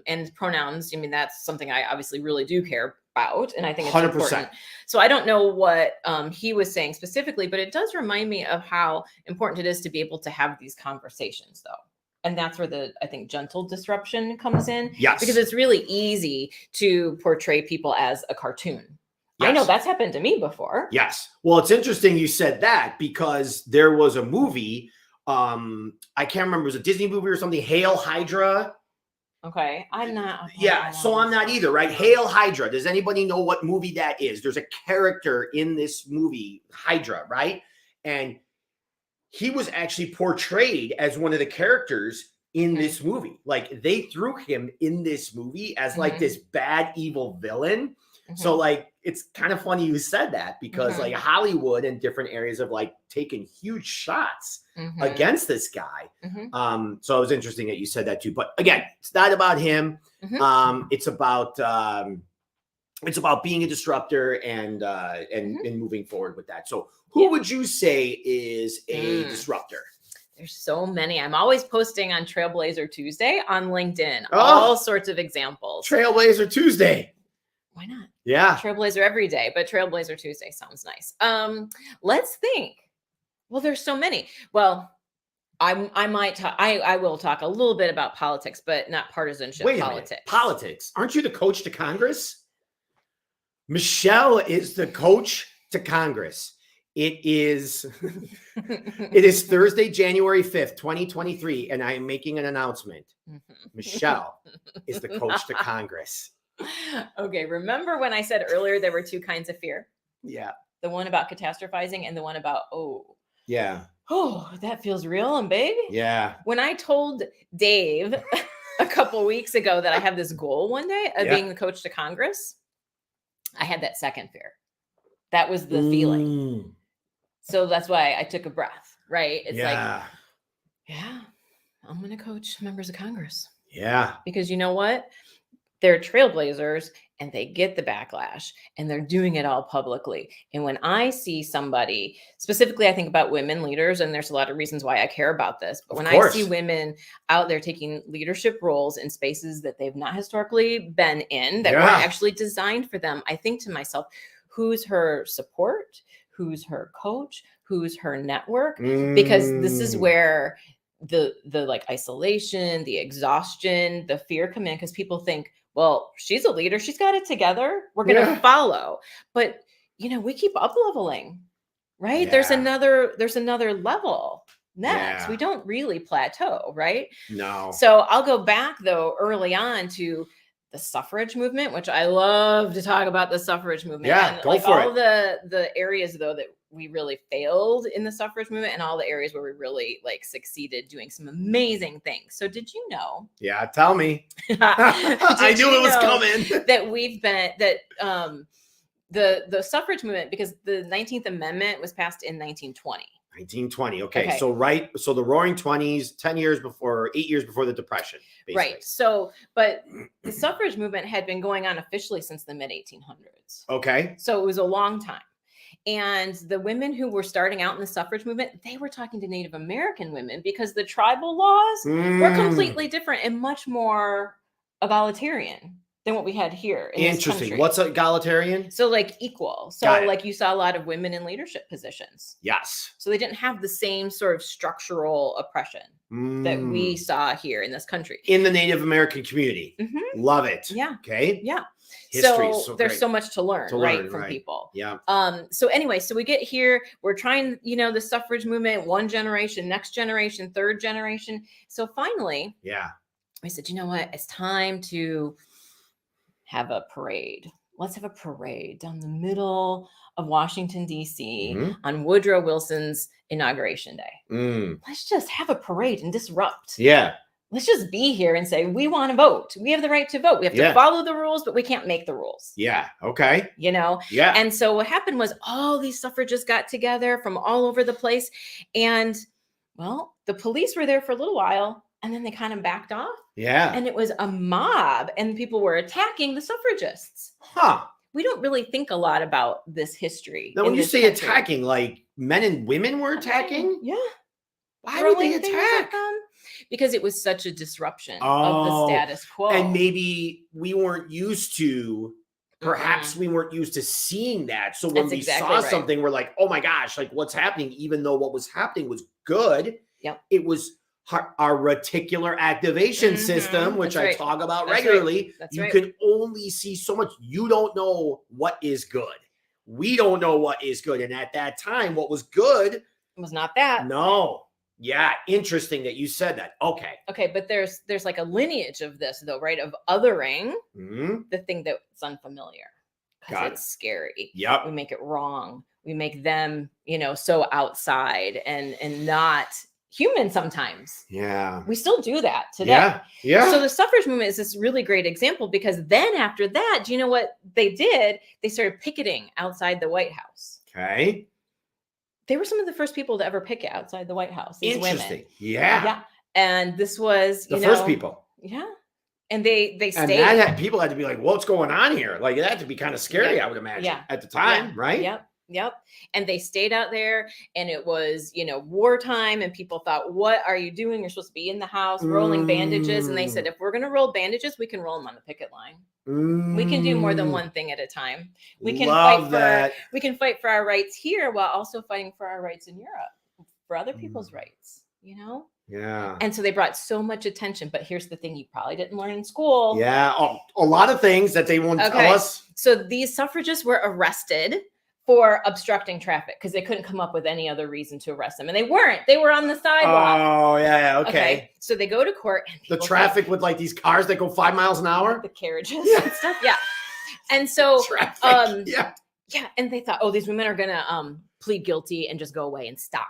And pronouns, I mean, that's something I obviously really do care about, and I think it's 100%. Important. So I don't know what he was saying specifically, but it does remind me of how important it is to be able to have these conversations, though. And that's where I think gentle disruption comes in. Yes. Because it's really easy to portray people as a cartoon. Yes. I know that's happened to me before. Yes. Well, it's interesting you said that, because there was a movie, I can't remember, it was a Disney movie or something, Hail Hydra. Okay. I'm not. So I'm not either, right? Hail Hydra. Does anybody know what movie that is? There's a character in this movie, Hydra, right? And he was actually portrayed as one of the characters in this movie. Like they threw him in this movie as like this bad, evil villain. So like, it's kind of funny you said that because like Hollywood and different areas have like taken huge shots against this guy. So it was interesting that you said that too. But again, it's not about him. It's about being a disruptor and moving forward with that. So who would you say is a disruptor? There's so many. I'm always posting on Trailblazer Tuesday on LinkedIn. All sorts of examples. Trailblazer Tuesday. Why not? Yeah. Trailblazer every day, but Trailblazer Tuesday sounds nice. Let's think. Well, there's so many. Well, I will talk a little bit about politics, but not partisanship. Wait a politics. minute. Politics. Aren't you the coach to Congress? Michelle is the coach to Congress. It is Thursday, January 5th, 2023, and I am making an announcement. Michelle is the coach to Congress. Okay, remember when I said earlier there were two kinds of fear? Yeah. The one about catastrophizing and the one about, that feels real and big. Yeah. When I told Dave a couple weeks ago that I have this goal one day of being the coach to Congress, I had that second fear. That was the feeling. So that's why I took a breath, right? It's like, I'm going to coach members of Congress. Yeah. Because you know what? They're trailblazers and they get the backlash and they're doing it all publicly. And when I see somebody, specifically, I think about women leaders, and there's a lot of reasons why I care about this, but when I see women out there taking leadership roles in spaces that they've not historically been in, that weren't actually designed for them, I think to myself, who's her support? Who's her coach? Who's her network? Because this is where the like isolation, the exhaustion, the fear come in, because people think, well, she's a leader. She's got it together. We're going to follow. But, we keep up leveling, right? There's another level next. We don't really plateau, right? No. So I'll go back, though, early on to the suffrage movement, which I love to talk about the suffrage movement. Yeah, and go for it. All the areas, though, that we really failed in the suffrage movement and all the areas where we really succeeded doing some amazing things. So did you know? Yeah, tell me. I knew it was coming. That we've been, the suffrage movement, because the 19th Amendment was passed in 1920. 1920. Okay. So the Roaring 20s, 8 years before the Depression. Basically. Right. So, but the suffrage movement had been going on officially since the mid 1800s. Okay. So it was a long time. And the women who were starting out in the suffrage movement, they were talking to Native American women because the tribal laws were completely different and much more egalitarian than what we had here in this country. What's egalitarian? So equal. So you saw a lot of women in leadership positions. Yes. So they didn't have the same sort of structural oppression that we saw here in this country. In the Native American community. Love it. Yeah. Okay. Yeah. History so there's so much to learn, from people. Yeah. So anyway, so we get here, we're trying, the suffrage movement, one generation, next generation, third generation. So finally, we said, you know what? It's time to have a parade. Let's have a parade down the middle of Washington, D.C. on Woodrow Wilson's inauguration day. Let's just have a parade and disrupt. Yeah. Let's just be here and say, we want to vote. We have the right to vote. We have to follow the rules, but we can't make the rules. Yeah. Okay. Yeah. And so what happened was all these suffragists got together from all over the place. And well, the police were there for a little while and then they kind of backed off. Yeah. And it was a mob and people were attacking the suffragists. Huh. We don't really think a lot about this history. Now, when you say attacking, like men and women were attacking? Yeah. Why would they attack? Because it was such a disruption of the status quo. And maybe we weren't used to, perhaps we weren't used to seeing that. So when we saw something, we're like, oh my gosh, what's happening? Even though what was happening was good, it was our reticular activation system, which I talk about regularly. You can only see so much. You don't know what is good. We don't know what is good. And at that time, what was good was not that. No. Yeah, interesting that you said that. Okay, but there's a lineage of this, though, right? Of othering the thing that's unfamiliar. because it's scary. Yep. We make it wrong. We make them, so outside and not human sometimes. Yeah. We still do that today. Yeah. Yeah. So the suffrage movement is this really great example, because then after that, do you know what they did? They started picketing outside the White House. Okay. They were some of the first people to ever picket outside the White House. Interesting. Women. Yeah. Yeah. And this was, the first people. Yeah. And they and stayed. that people had to be like, what's going on here? Like, that had to be kind of scary, I would imagine, at the time, right? Yep. And they stayed out there, and it was, wartime, and people thought, what are you doing? You're supposed to be in the house rolling bandages. And they said, if we're going to roll bandages, we can roll them on the picket line. We can do more than one thing at a time. We can fight for our rights here while also fighting for our rights in Europe, for other people's rights, Yeah. And so they brought so much attention. But here's the thing you probably didn't learn in school. Yeah. A lot of things that they won't tell us. So these suffragists were arrested for obstructing traffic because they couldn't come up with any other reason to arrest them. And they weren't. They were on the sidewalk. Oh, yeah. Okay. So they go to court. And the traffic with like these cars that go 5 miles an hour? The carriages and stuff. Yeah. And so, yeah. And they thought, these women are going to plead guilty and just go away and stop.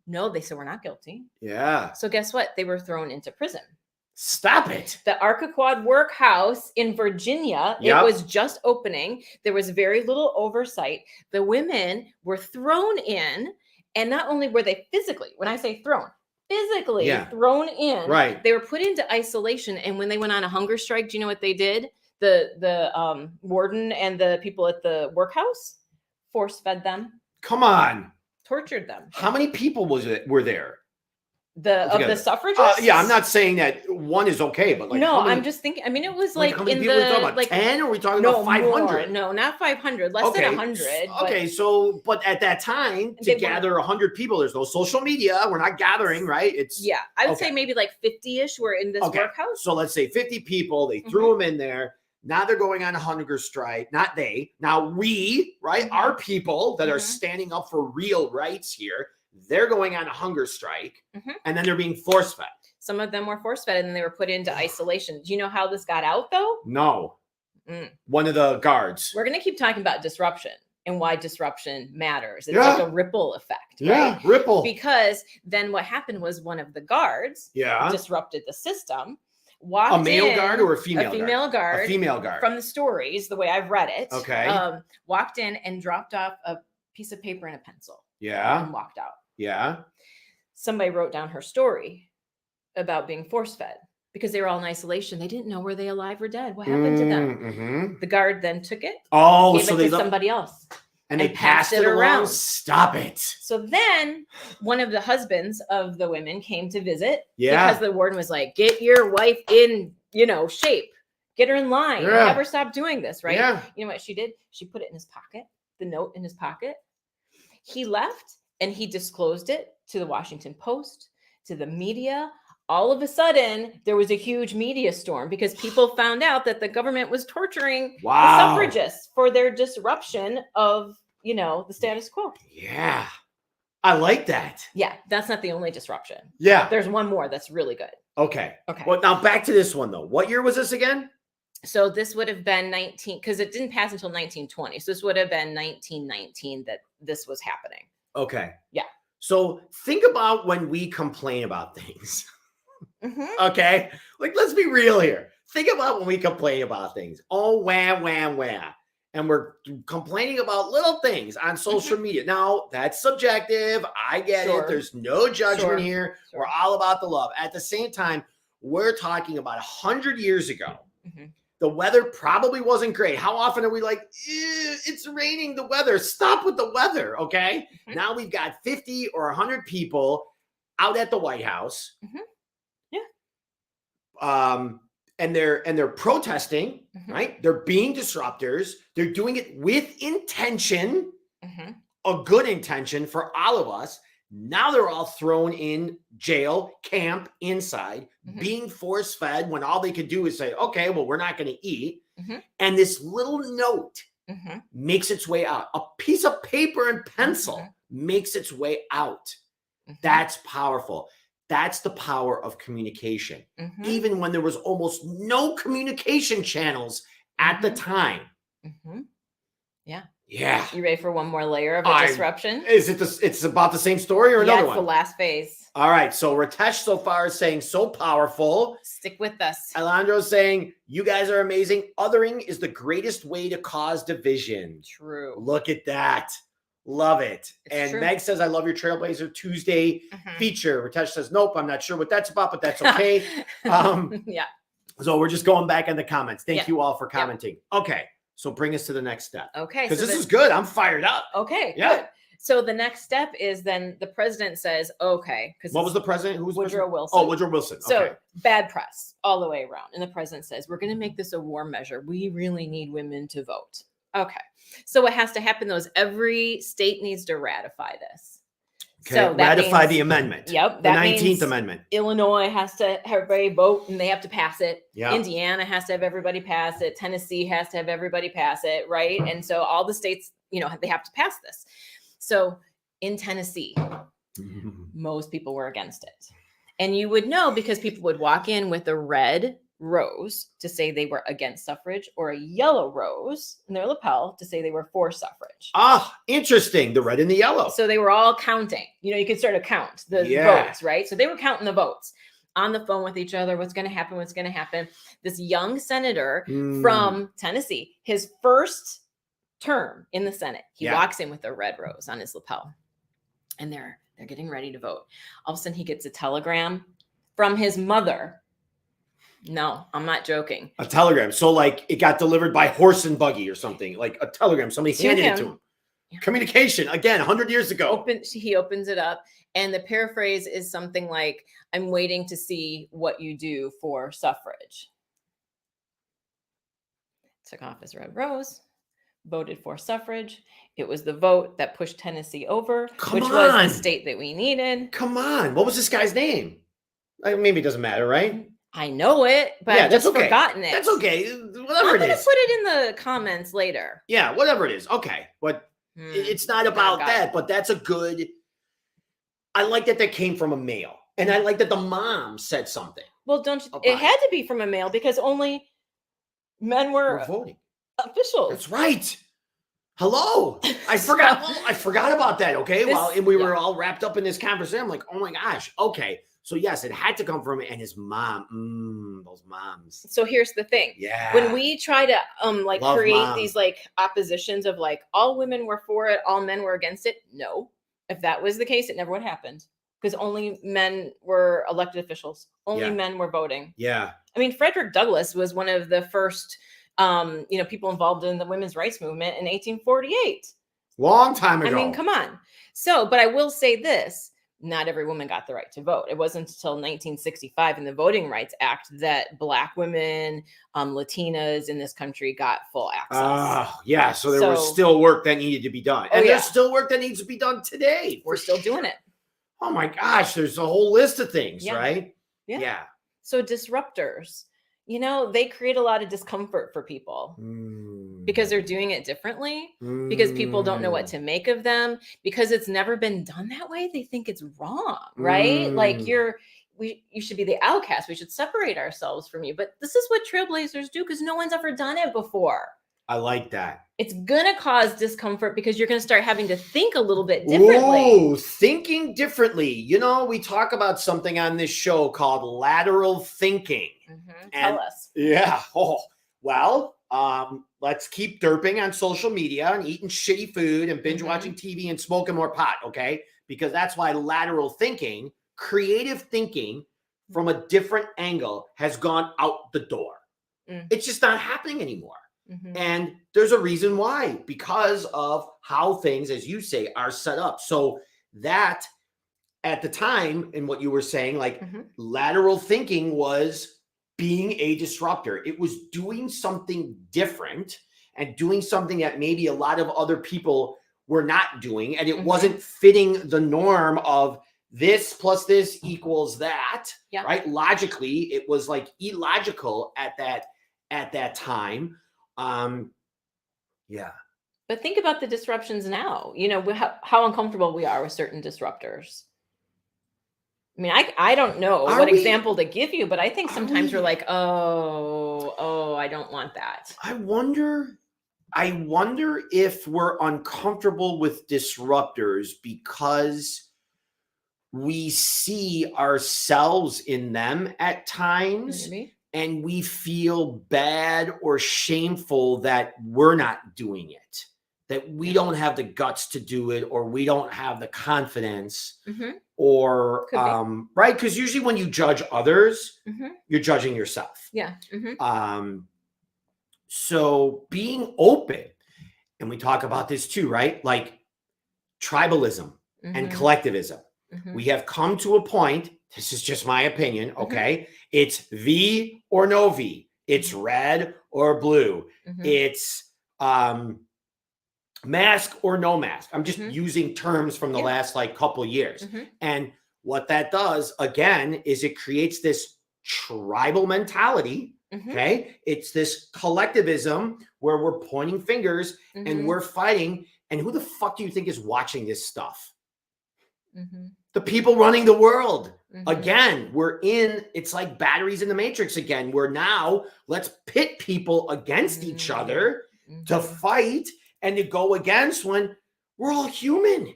No, they said, we're not guilty. Yeah. So guess what? They were thrown into prison. Stop it. The Arkaquad Workhouse in Virginia, it was just opening. There was very little oversight. The women were thrown in, and not only were they physically, when I say thrown, physically thrown in, they were put into isolation. And when they went on a hunger strike, do you know what they did? The warden and the people at the workhouse force fed them. Come on. Tortured them. How many people were there? Of the suffragists? Yeah, I'm not saying that one is okay, but like I'm just thinking. I mean, it was like how many in people the are we talking about? like 10, or are we talking about 500? No, not 500. Less than 100. Okay, so but at that time to gather 100 people, there's no social media. We're not gathering, right? I would say maybe like 50-ish were in this workhouse. So let's say 50 people. They threw them in there. Now they're going on a hunger strike. Not they. Now we, right? Our people that are standing up for real rights here. They're going on a hunger strike, and then they're being force fed. Some of them were force fed, and then they were put into isolation. Do you know how this got out, though? No. One of the guards. We're going to keep talking about disruption and why disruption matters. It's like a ripple effect. Yeah, right? Ripple. Because then what happened was one of the guards disrupted the system. A male guard or a female guard? A female guard. A female guard. From the stories, the way I've read it. Okay. Walked in and dropped off a piece of paper and a pencil. Yeah. And walked out. Yeah. Somebody wrote down her story about being force fed because they were all in isolation. They didn't know were they alive or dead. What happened to them? The guard then took it. Gave it to somebody else. And they passed it around. Stop it. So then one of the husbands of the women came to visit because the warden was like, get your wife in, shape. Get her in line. Never stop doing this, right? Yeah. You know what she did? She put it in his pocket, the note in his pocket. He left. And he disclosed it to the Washington Post, to the media. All of a sudden, there was a huge media storm because people found out that the government was torturing the suffragists for their disruption of, the status quo. Yeah. I like that. Yeah. That's not the only disruption. Yeah. There's one more that's really good. Okay. Well, now back to this one, though. What year was this again? So this would have been because it didn't pass until 1920. So this would have been 1919 that this was happening. Okay. Yeah. So think about when we complain about things. Okay. Like, let's be real here. Think about when we complain about things. Oh, wah, wah, wah. And we're complaining about little things on social media. Now, that's subjective. I get it. There's no judgment here. We're all about the love. At the same time, we're talking about 100 years ago. The weather probably wasn't great. How often are we like, it's raining, the weather? Stop with the weather, okay? Now we've got 50 or 100 people out at the White House. And they're protesting, right? They're being disruptors. They're doing it with intention, a good intention for all of us. Now they're all thrown in jail, camp, inside, being force fed when all they could do is say, okay, well, we're not going to eat. And this little note makes its way out. A piece of paper and pencil makes its way out. That's powerful. That's the power of communication. Even when there was almost no communication channels at the time. Yeah. Yeah. You ready for one more layer of a disruption? Is it it's about the same story or another one? Yeah, it's the last phase. All right. So Ritesh so far is saying so powerful. Stick with us. Alejandro's saying, you guys are amazing. Othering is the greatest way to cause division. True. Look at that. Love it. It's true. Meg says, I love your Trailblazer Tuesday feature. Ritesh says, nope, I'm not sure what that's about, but that's okay. Yeah. So we're just going back in the comments. Thank you all for commenting. Okay. So bring us to the next step. Okay. Because this is good. I'm fired up. Okay. Yeah. Good. So the next step is then the president says, okay. What was the president? Who was Woodrow Wilson. Oh, Woodrow Wilson. So okay. bad press all the way around. And the president says, we're going to make this a war measure. We really need women to vote. Okay. So what has to happen though is every state needs to ratify this. Okay. So that ratify means, the amendment. Yep. The 19th Amendment. Illinois has to have everybody vote and they have to pass it. Yep. Indiana has to have everybody pass it. Tennessee has to have everybody pass it. Right. And so all the states, you know, they have to pass this. So in Tennessee, most people were against it. And you would know because people would walk in with a red rose to say they were against suffrage or a yellow rose in their lapel to say they were for suffrage. Ah, interesting. The red and the yellow. So they were all counting. You know, you could sort of count the votes, right? So they were counting the votes on the phone with each other. What's going to happen? What's going to happen? This young senator from Tennessee, his first term in the Senate, he walks in with a red rose on his lapel. And they're getting ready to vote. All of a sudden, he gets a telegram from his mother. No, I'm not joking. A telegram. So like it got delivered by horse and buggy or something, like a telegram. Somebody handed it to him. Yeah. Communication again, 100 years ago. He opens it up. And the paraphrase is something like, I'm waiting to see what you do for suffrage. Took off his red rose, voted for suffrage. It was the vote that pushed Tennessee over, which was the state that we needed. Come on. What was this guy's name? Maybe it doesn't matter, right? I know it, but I've just forgotten it. That's okay. Whatever it is. I'm going to put it in the comments later. Yeah, whatever it is. Okay. But it's not about that, but that's a good... I like that came from a male. And I like that the mom said something. Well, it had to be from a male because only men were voting. Officials. That's right. Hello. I forgot about that. Okay. And we were all wrapped up in this conversation. I'm like, oh my gosh. Okay. So yes, it had to come from him and his mom. Those moms. So here's the thing. Yeah. When we try to Love create mom. these oppositions of all women were for it, all men were against it. No. If that was the case, it never would have happened because only men were elected officials. Only men were voting. Yeah. I mean, Frederick Douglass was one of the first people involved in the women's rights movement in 1848. Long time ago. I mean, come on. So, but I will say this, not every woman got the right to vote. It wasn't until 1965 in the Voting Rights Act that Black women, Latinas in this country got full access. Yeah. So there was still work that needed to be done. And there's still work that needs to be done today. We're still doing it. Oh my gosh. There's a whole list of things, right? Yeah. So disruptors, they create a lot of discomfort for people because they're doing it differently, because people don't know what to make of them, because it's never been done that way. They think it's wrong, right? Like you should be the outcast. We should separate ourselves from you. But this is what trailblazers do because no one's ever done it before. I like that. It's going to cause discomfort because you're going to start having to think a little bit differently. Ooh, thinking differently. We talk about something on this show called lateral thinking. Tell us. Yeah. Oh, well, let's keep derping on social media and eating shitty food and binge watching TV and smoking more pot. Okay. Because that's why lateral thinking, creative thinking from a different angle has gone out the door. It's just not happening anymore. And there's a reason why, because of how things, as you say, are set up. So that at the time, in what you were saying, lateral thinking was being a disruptor. It was doing something different and doing something that maybe a lot of other people were not doing. And it wasn't fitting the norm of this plus this equals that, right? Logically, it was illogical at that time. But think about the disruptions now, how uncomfortable we are with certain disruptors. I mean, I don't know example to give you, but I think sometimes we're like, oh, I don't want that. I wonder I wonder if we're uncomfortable with disruptors because we see ourselves in them at times. Maybe. And we feel bad or shameful that we're not doing it, that we don't have the guts to do it, or we don't have the confidence, or right? Because usually when you judge others, you're judging yourself. Yeah. So being open, and we talk about this too, right? Like tribalism and collectivism. We have come to a point, this is just my opinion, okay? It's V or no V. It's red or blue. It's mask or no mask. I'm just using terms from the last like couple years. And what that does, again, is it creates this tribal mentality, okay? It's this collectivism where we're pointing fingers and we're fighting. And who the fuck do you think is watching this stuff? The people running the world. Again, it's like batteries in the matrix again, where now let's pit people against each other to fight and to go against when we're all human.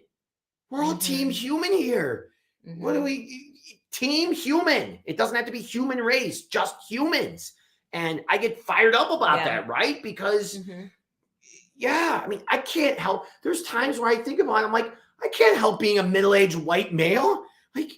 We're all team human here. What do we, team human. It doesn't have to be human race, just humans. And I get fired up about that, right? Because I mean, I can't help. There's times where I think about it, I'm like, I can't help being a middle-aged white male. Like,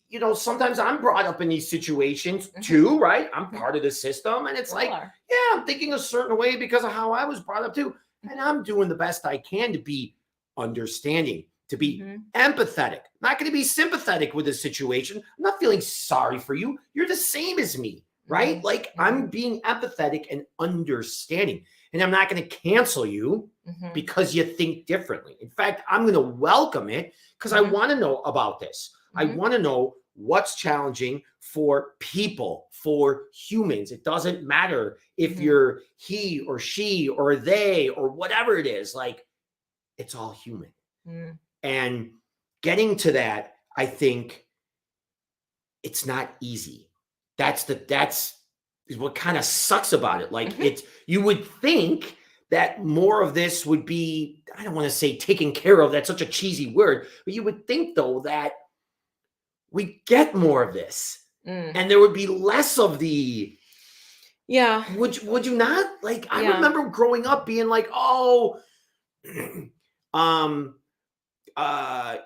you know, sometimes I'm brought up in these situations too, right? I'm part of the system. And it's like, I'm thinking a certain way because of how I was brought up too. And I'm doing the best I can to be understanding, to be empathetic. I'm not going to be sympathetic with the situation. I'm not feeling sorry for you. You're the same as me, right? Like I'm being empathetic and understanding. And I'm not going to cancel you because you think differently. In fact, I'm going to welcome it because I want to know about this. I want to know what's challenging for people, for humans. It doesn't matter if you're he or she or they or whatever it is. Like, it's all human. And getting to that, I think it's not easy. That's what kind of sucks about it. Like you would think that more of this would be, I don't want to say taken care of. That's such a cheesy word, but you would think though that we get more of this and there would be less of the, would you not? Like, I remember growing up being like,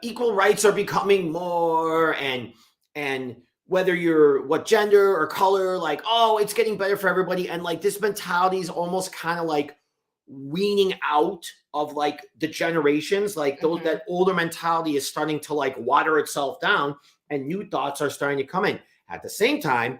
equal rights are becoming more and whether you're what gender or color, like, it's getting better for everybody. And like this mentality is almost kind of like weaning out of like the generations, like those, that older mentality is starting to like water itself down and new thoughts are starting to come in. At the same time,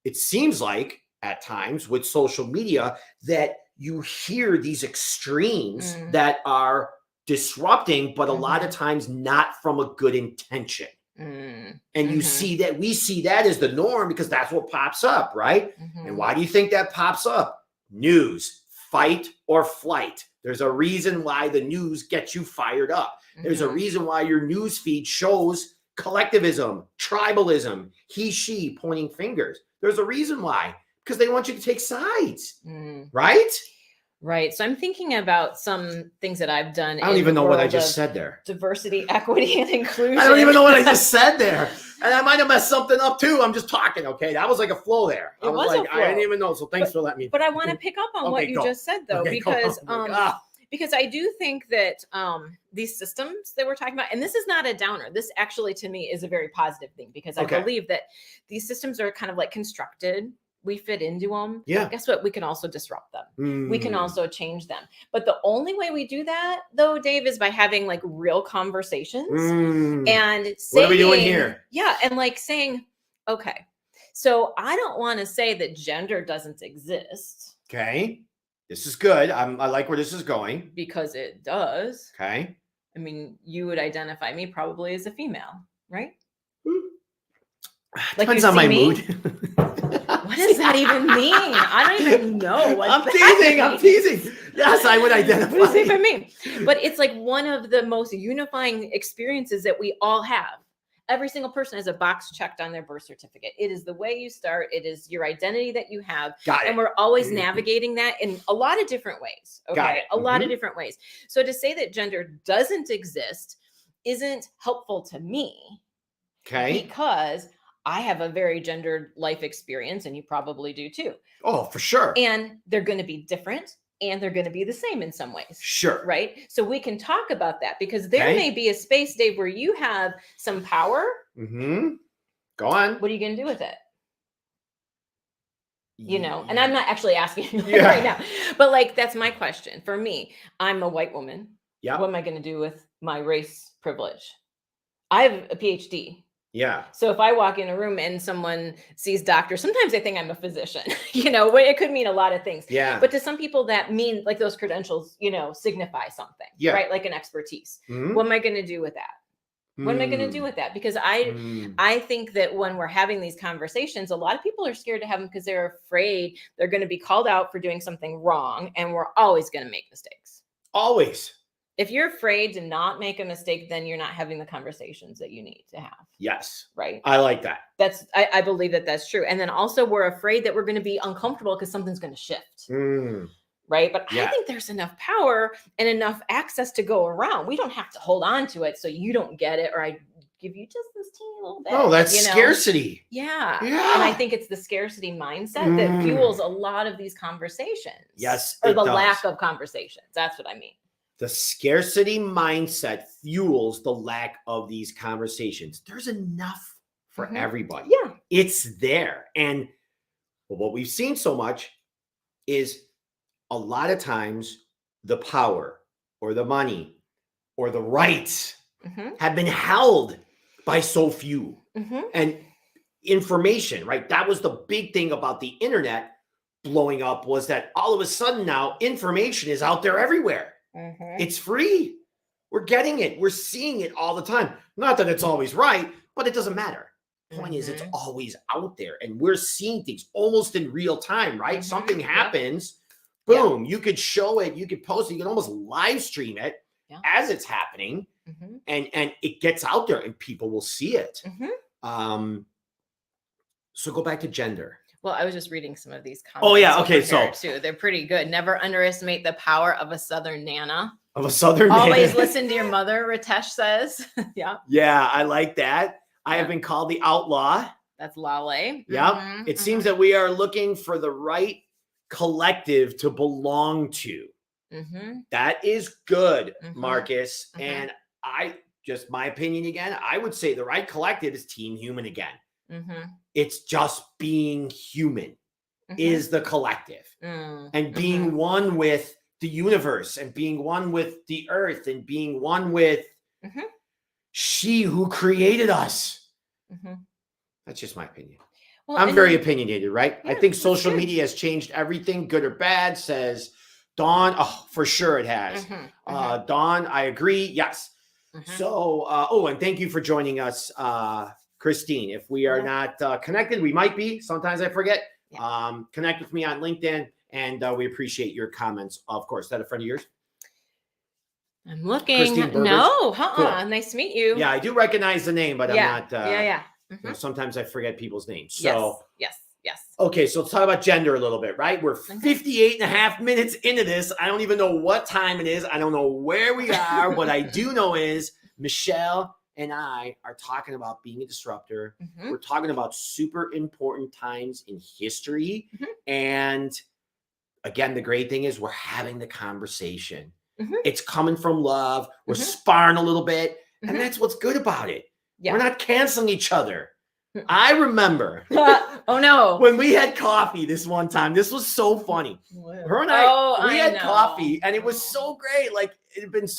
it seems like at times with social media that you hear these extremes that are disrupting, but a lot of times not from a good intention. And you see that, we see that as the norm because that's what pops up, right? And why do you think that pops up? News, fight or flight. There's a reason why the news gets you fired up. There's a reason why your news feed shows collectivism, tribalism, he, she, pointing fingers. There's a reason why, because they want you to take sides, right? Right. So I'm thinking about some things that I've done. I don't even know what I just said there. Diversity, equity, and inclusion. I don't even know what I just said there. And I might have messed something up too. I'm just talking. Okay. That was like a flow there. I was like, I didn't even know. So thanks for letting me. But I want to pick up on what you just said though, because I do think that these systems that we're talking about, and this is not a downer. This actually to me is a very positive thing because I believe that these systems are kind of like constructed. We fit into them. Yeah. Guess what? We can also disrupt them. We can also change them. But the only way we do that, though, Dave, is by having like real conversations and saying, what are we doing here? Yeah. And like saying, okay, so I don't want to say that gender doesn't exist. Okay. This is good. I like where this is going. Because it does. Okay. I mean, you would identify me probably as a female, right? Depends on my mood. What does that even mean? I don't even know. I'm teasing. Yes, I would identify. What does it even mean? But it's like one of the most unifying experiences that we all have every single person has a box checked on their birth certificate. It is the way you start. It is your identity that you have. Got it. And we're always navigating that in a lot of different ways. Okay. Got it. A lot of different ways. So to say that gender doesn't exist isn't helpful to me. Okay. Because I have a very gendered life experience, and you probably do too. Oh, for sure. And they're going to be different, and they're going to be the same in some ways. Sure. Right. So we can talk about that, because there may be a space, Dave, where you have some power. Go on. What are you going to do with it? You know, and I'm not actually asking you right now, but like, that's my question. For me, I'm a white woman. Yeah. What am I going to do with my race privilege? I have a Ph.D. Yeah. So if I walk in a room and someone sees doctor, sometimes they think I'm a physician, you know, it could mean a lot of things. Yeah. But to some people that mean, like, those credentials, you know, signify something, right? Like an expertise. What am I going to do with that? What am I going to do with that? Because I think that when we're having these conversations, a lot of people are scared to have them because they're afraid they're going to be called out for doing something wrong. And we're always going to make mistakes. Always. If you're afraid to not make a mistake, then you're not having the conversations that you need to have. Yes. Right. I like that. I believe that that's true. And then also we're afraid that we're going to be uncomfortable because something's going to shift. Right. But I think there's enough power and enough access to go around. We don't have to hold on to it so you don't get it, or I give you just this teeny little bit. Oh, that's scarcity. Yeah. And I think it's the scarcity mindset that fuels a lot of these conversations. Yes. Or the lack of conversations. That's what I mean. The scarcity mindset fuels the lack of these conversations. There's enough for everybody. Yeah. It's there. And what we've seen so much is a lot of times the power or the money or the rights have been held by so few. And information, right? That was the big thing about the internet blowing up, was that all of a sudden now information is out there everywhere. It's free. We're getting it. We're seeing it all the time. Not that it's always right, but it doesn't matter. Point is, it's always out there, and we're seeing things almost in real time, right? Something happens, boom, you could show it, you could post it, you can almost live stream it as it's happening, and it gets out there and people will see it. So go back to gender. Well, I was just reading some of these comments. Oh, yeah. Okay. So too. They're pretty good. Never underestimate the power of a Southern Nana. Always listen to your mother, Ritesh says. Yeah, I like that. I have been called the outlaw. That's Lale. Yeah. It seems that we are looking for the right collective to belong to. That is good, Marcus. And just my opinion again, I would say the right collective is Team Human again. It's just being human is the collective, and being one with the universe, and being one with the earth, and being one with she who created us. That's just my opinion. Well, I'm very opinionated, right? I think social media has changed everything, good or bad, says Dawn. Oh, for sure it has. Dawn, I agree. Yes. So, and thank you for joining us, Christine. If we are not connected, we might be. Sometimes I forget. Connect with me on LinkedIn, and we appreciate your comments. Of course, is that a friend of yours? I'm looking. No, cool. Nice to meet you. Yeah, I do recognize the name, but I'm not. You know, sometimes I forget people's names. So yes. Okay, so let's talk about gender a little bit, right? We're 58 and a half minutes into this. I don't even know what time it is. I don't know where we are. What I do know is Michelle and I are talking about being a disruptor. We're talking about super important times in history. And again, the great thing is we're having the conversation. It's coming from love. We're sparring a little bit. And that's what's good about it. We're not canceling each other. I remember oh no, when we had coffee this one time. This was so funny. Her and I had coffee, and it was so great. Like it'd been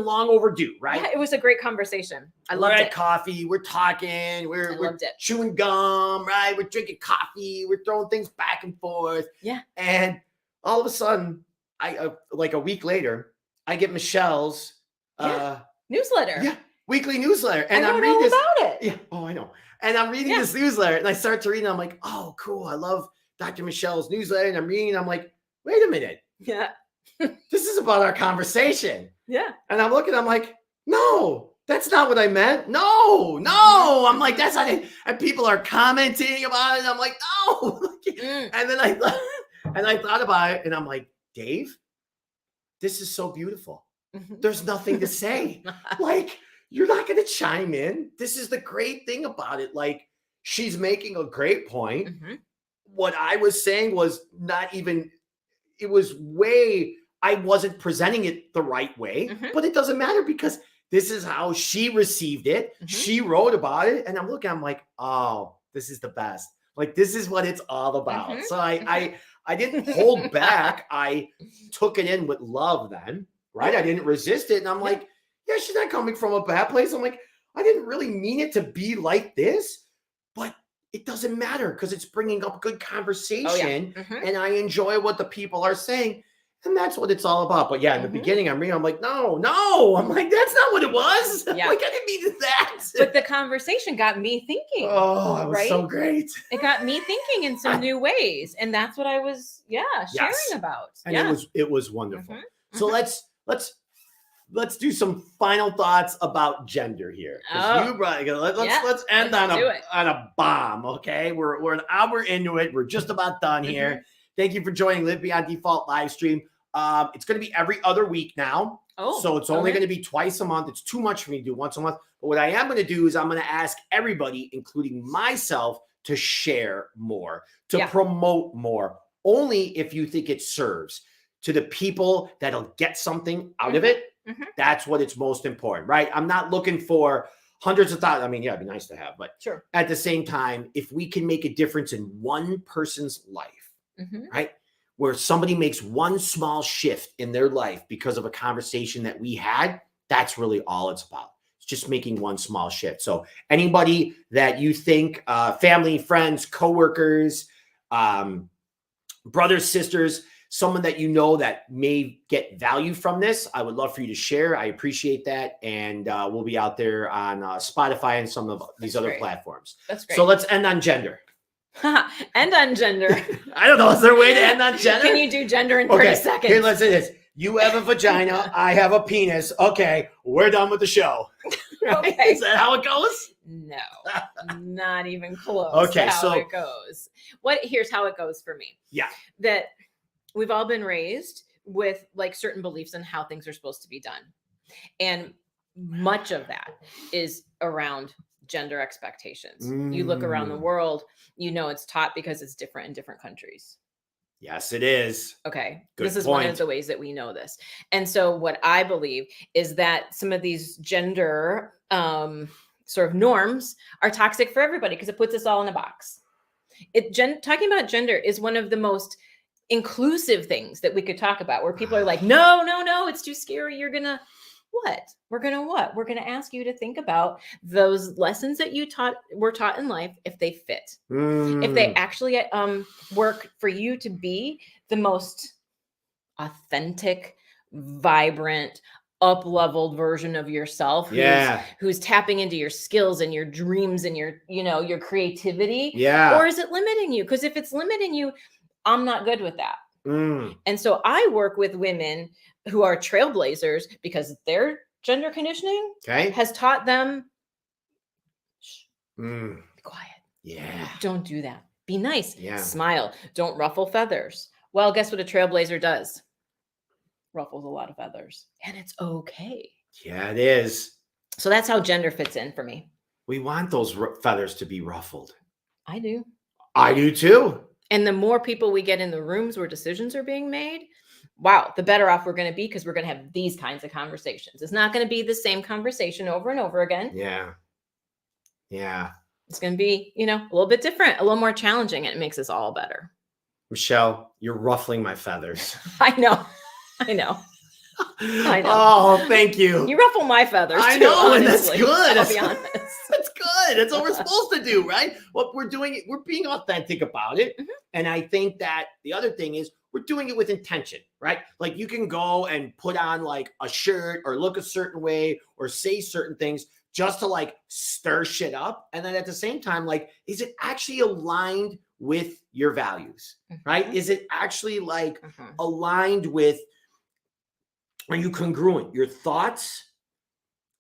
long overdue, right? Yeah, it was a great conversation. I loved it. We're at coffee, we're talking, we're chewing gum, right? We're drinking coffee, we're throwing things back and forth. Yeah. And all of a sudden, I like a week later, I get Michelle's newsletter. Yeah. Weekly newsletter, and I'm reading this about it. Yeah, I know. And I'm reading this newsletter, and I start to read, and I'm like, "Oh, cool! I love Dr. Michelle's newsletter." And I'm reading, and I'm like, "Wait a minute! Yeah, this is about our conversation." Yeah. And I'm looking, I'm like, "No, that's not what I meant. No. I'm like, that's not it. And people are commenting about it. And I'm like, no. And then I thought about it and I'm like, Dave, this is so beautiful. There's nothing to say. Like, you're not going to chime in. This is the great thing about it. Like, she's making a great point. What I was saying was not even, it was I wasn't presenting it the right way, but it doesn't matter because this is how she received it. She wrote about it. And I'm like, oh, this is the best. Like, this is what it's all about. So I didn't hold back. I took it in with love then, right? I didn't resist it. And I'm like, yeah, she's not coming from a bad place. I'm like, I didn't really mean it to be like this, but it doesn't matter because it's bringing up good conversation and I enjoy what the people are saying. And that's what it's all about. But yeah, in the beginning, I'm like, no. I'm like, that's not what it was. Yeah. Like, I didn't mean that. But the conversation got me thinking. Oh, it was so great. It got me thinking in some new ways. And that's what I was, sharing about. And it was wonderful. So let's do some final thoughts about gender here. Let's end on a bomb. Okay. We're an hour into it. We're just about done here. Thank you for joining Live Beyond Default Livestream. It's going to be every other week now. So it's only going to be twice a month. It's too much for me to do once a month. But what I am going to do is I'm going to ask everybody, including myself, to share more, to promote more, only if you think it serves to the people that'll get something out of it. That's what it's most important, right? I'm not looking for hundreds of thousands. I mean, it'd be nice to have, but at the same time, if we can make a difference in one person's life, right? Where somebody makes one small shift in their life because of a conversation that we had, that's really all it's about. It's just making one small shift. So anybody that you think, family, friends, coworkers, brothers, sisters, someone that you know that may get value from this, I would love for you to share. I appreciate that. And we'll be out there on Spotify and some of these other platforms. That's great. So let's end on gender. End on gender. I don't know. Is there a way to end on gender? Can you do gender in 30 seconds? Here, let's do this. You have a vagina. I have a penis. Okay, we're done with the show. Okay. Is that how it goes? No, not even close. Okay, to how it goes. Here's how it goes for me. Yeah. That we've all been raised with like certain beliefs on how things are supposed to be done. And much of that is around gender expectations. You look around the world, it's taught because it's different in different countries. Yes, it is. Okay. This is one of the ways that we know this. And so what I believe is that some of these gender sort of norms are toxic for everybody because it puts us all in a box. Talking about gender is one of the most inclusive things that we could talk about where people are like, no, it's too scary. You're going to what? We're going to ask you to think about those lessons that were taught in life, if they fit, if they actually work for you to be the most authentic, vibrant, up-leveled version of yourself. Who's tapping into your skills and your dreams and your creativity. Yeah. Or is it limiting you? Because if it's limiting you, I'm not good with that. And so I work with women who are trailblazers because their gender conditioning has taught them, be quiet. Yeah. Don't do that. Be nice. Yeah. Smile. Don't ruffle feathers. Well, guess what a trailblazer does? Ruffles a lot of feathers. And it's okay. Yeah, it is. So that's how gender fits in for me. We want those feathers to be ruffled. I do. I do too. And the more people we get in the rooms where decisions are being made, wow, the better off we're going to be because we're going to have these kinds of conversations. It's not going to be the same conversation over and over again. Yeah. Yeah. It's going to be, a little bit different, a little more challenging, and it makes us all better. Michelle, you're ruffling my feathers. I know. Oh, thank you. You ruffle my feathers. I know, and that's good. I'll be honest. That's good. That's what we're supposed to do, right? What we're doing, we're being authentic about it. And I think that the other thing is we're doing it with intention, right? Like you can go and put on like a shirt or look a certain way or say certain things just to like stir shit up. And then at the same time, like, is it actually aligned with your values, right? Is it actually like aligned with, are you congruent? Your thoughts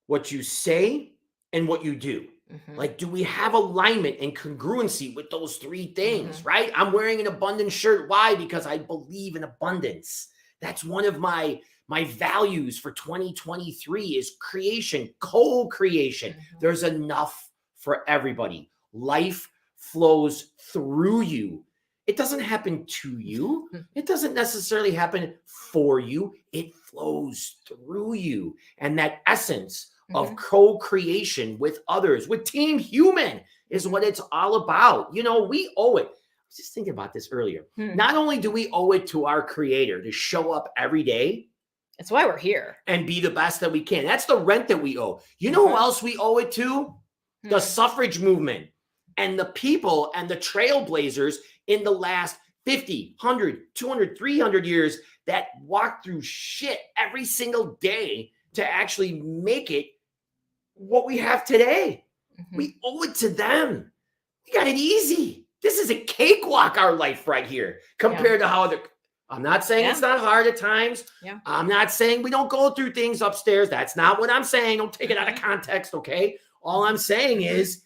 what you say, and what you do. Like, do we have alignment and congruency with those three things, right? I'm wearing an abundance shirt. Why? Because I believe in abundance. That's one of my values for 2023 is creation, co-creation. There's enough for everybody. Life flows through you. It doesn't happen to you. It doesn't necessarily happen for you. It flows through you. And that essence of co-creation with others, with Team Human is what it's all about. You know, we owe it. I was just thinking about this earlier. Not only do we owe it to our creator to show up every day. That's why we're here. And be the best that we can. That's the rent that we owe. You know who else we owe it to? The suffrage movement and the people and the trailblazers in the last 50, 100, 200, 300 years that walked through shit every single day to actually make it what we have today. We owe it to them. We got it easy. This is a cakewalk, our life right here, compared to how I'm not saying it's not hard at times. I'm not saying we don't go through things upstairs. That's not what I'm saying. Don't take it out of context, okay? All I'm saying is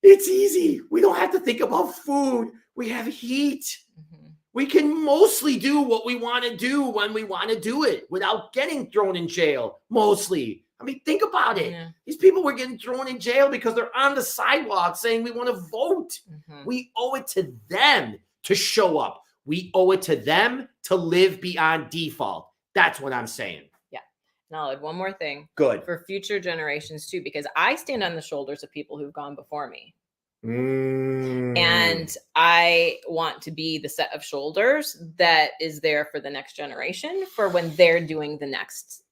it's easy. We don't have to think about food. We have heat. We can mostly do what we want to do when we want to do it without getting thrown in jail, mostly. I mean, think about it. These people were getting thrown in jail because they're on the sidewalk saying we want to vote. We owe it to them to show up. We owe it to them to live beyond default. That's what I'm saying. Yeah. And I'll add one more thing. Good. For future generations too, because I stand on the shoulders of people who've gone before me. And I want to be the set of shoulders that is there for the next generation for when they're doing the next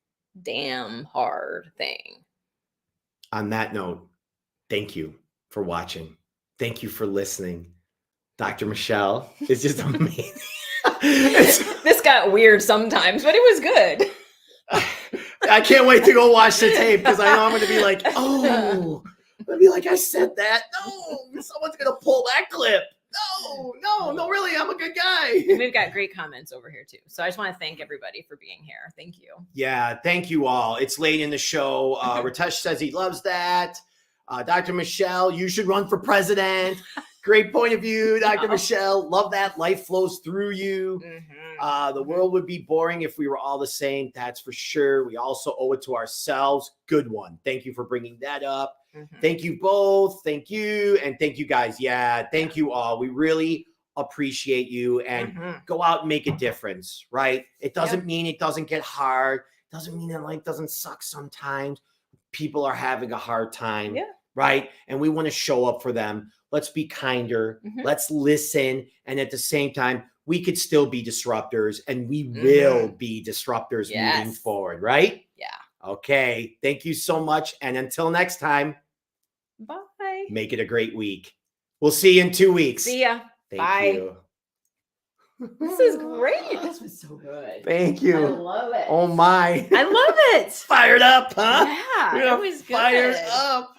damn hard thing. On that note, thank you for watching. Thank you for listening. Dr. Michelle is just amazing. This got weird sometimes, but it was good. I can't wait to go watch the tape because I know I'm going to be like, oh, I'll be like, I said that. No, someone's going to pull that clip. No, really, I'm a good guy. And we've got great comments over here too. So I just want to thank everybody for being here. Thank you. Yeah, thank you all. It's late in the show. Ritesh says he loves that. Dr. Michelle, you should run for president. Great point of view, Dr. Michelle. Love that. Life flows through you. The world would be boring if we were all the same. That's for sure. We also owe it to ourselves. Good one. Thank you for bringing that up. Thank you both. Thank you. And thank you guys. Yeah, thank you all. We really appreciate you. And go out and make a difference, right? It doesn't mean it doesn't get hard. It doesn't mean that life doesn't suck sometimes. People are having a hard time, right? And we want to show up for them. Let's be kinder. Let's listen. And at the same time, we could still be disruptors, and we will be disruptors moving forward, right? Yeah. Okay. Thank you so much. And until next time, bye. Make it a great week. We'll see you in 2 weeks. See ya. Thank you. This is great. This was so good. Thank you. I love it. Oh my. I love it. Fired up, huh? Yeah. It was good. Fired up.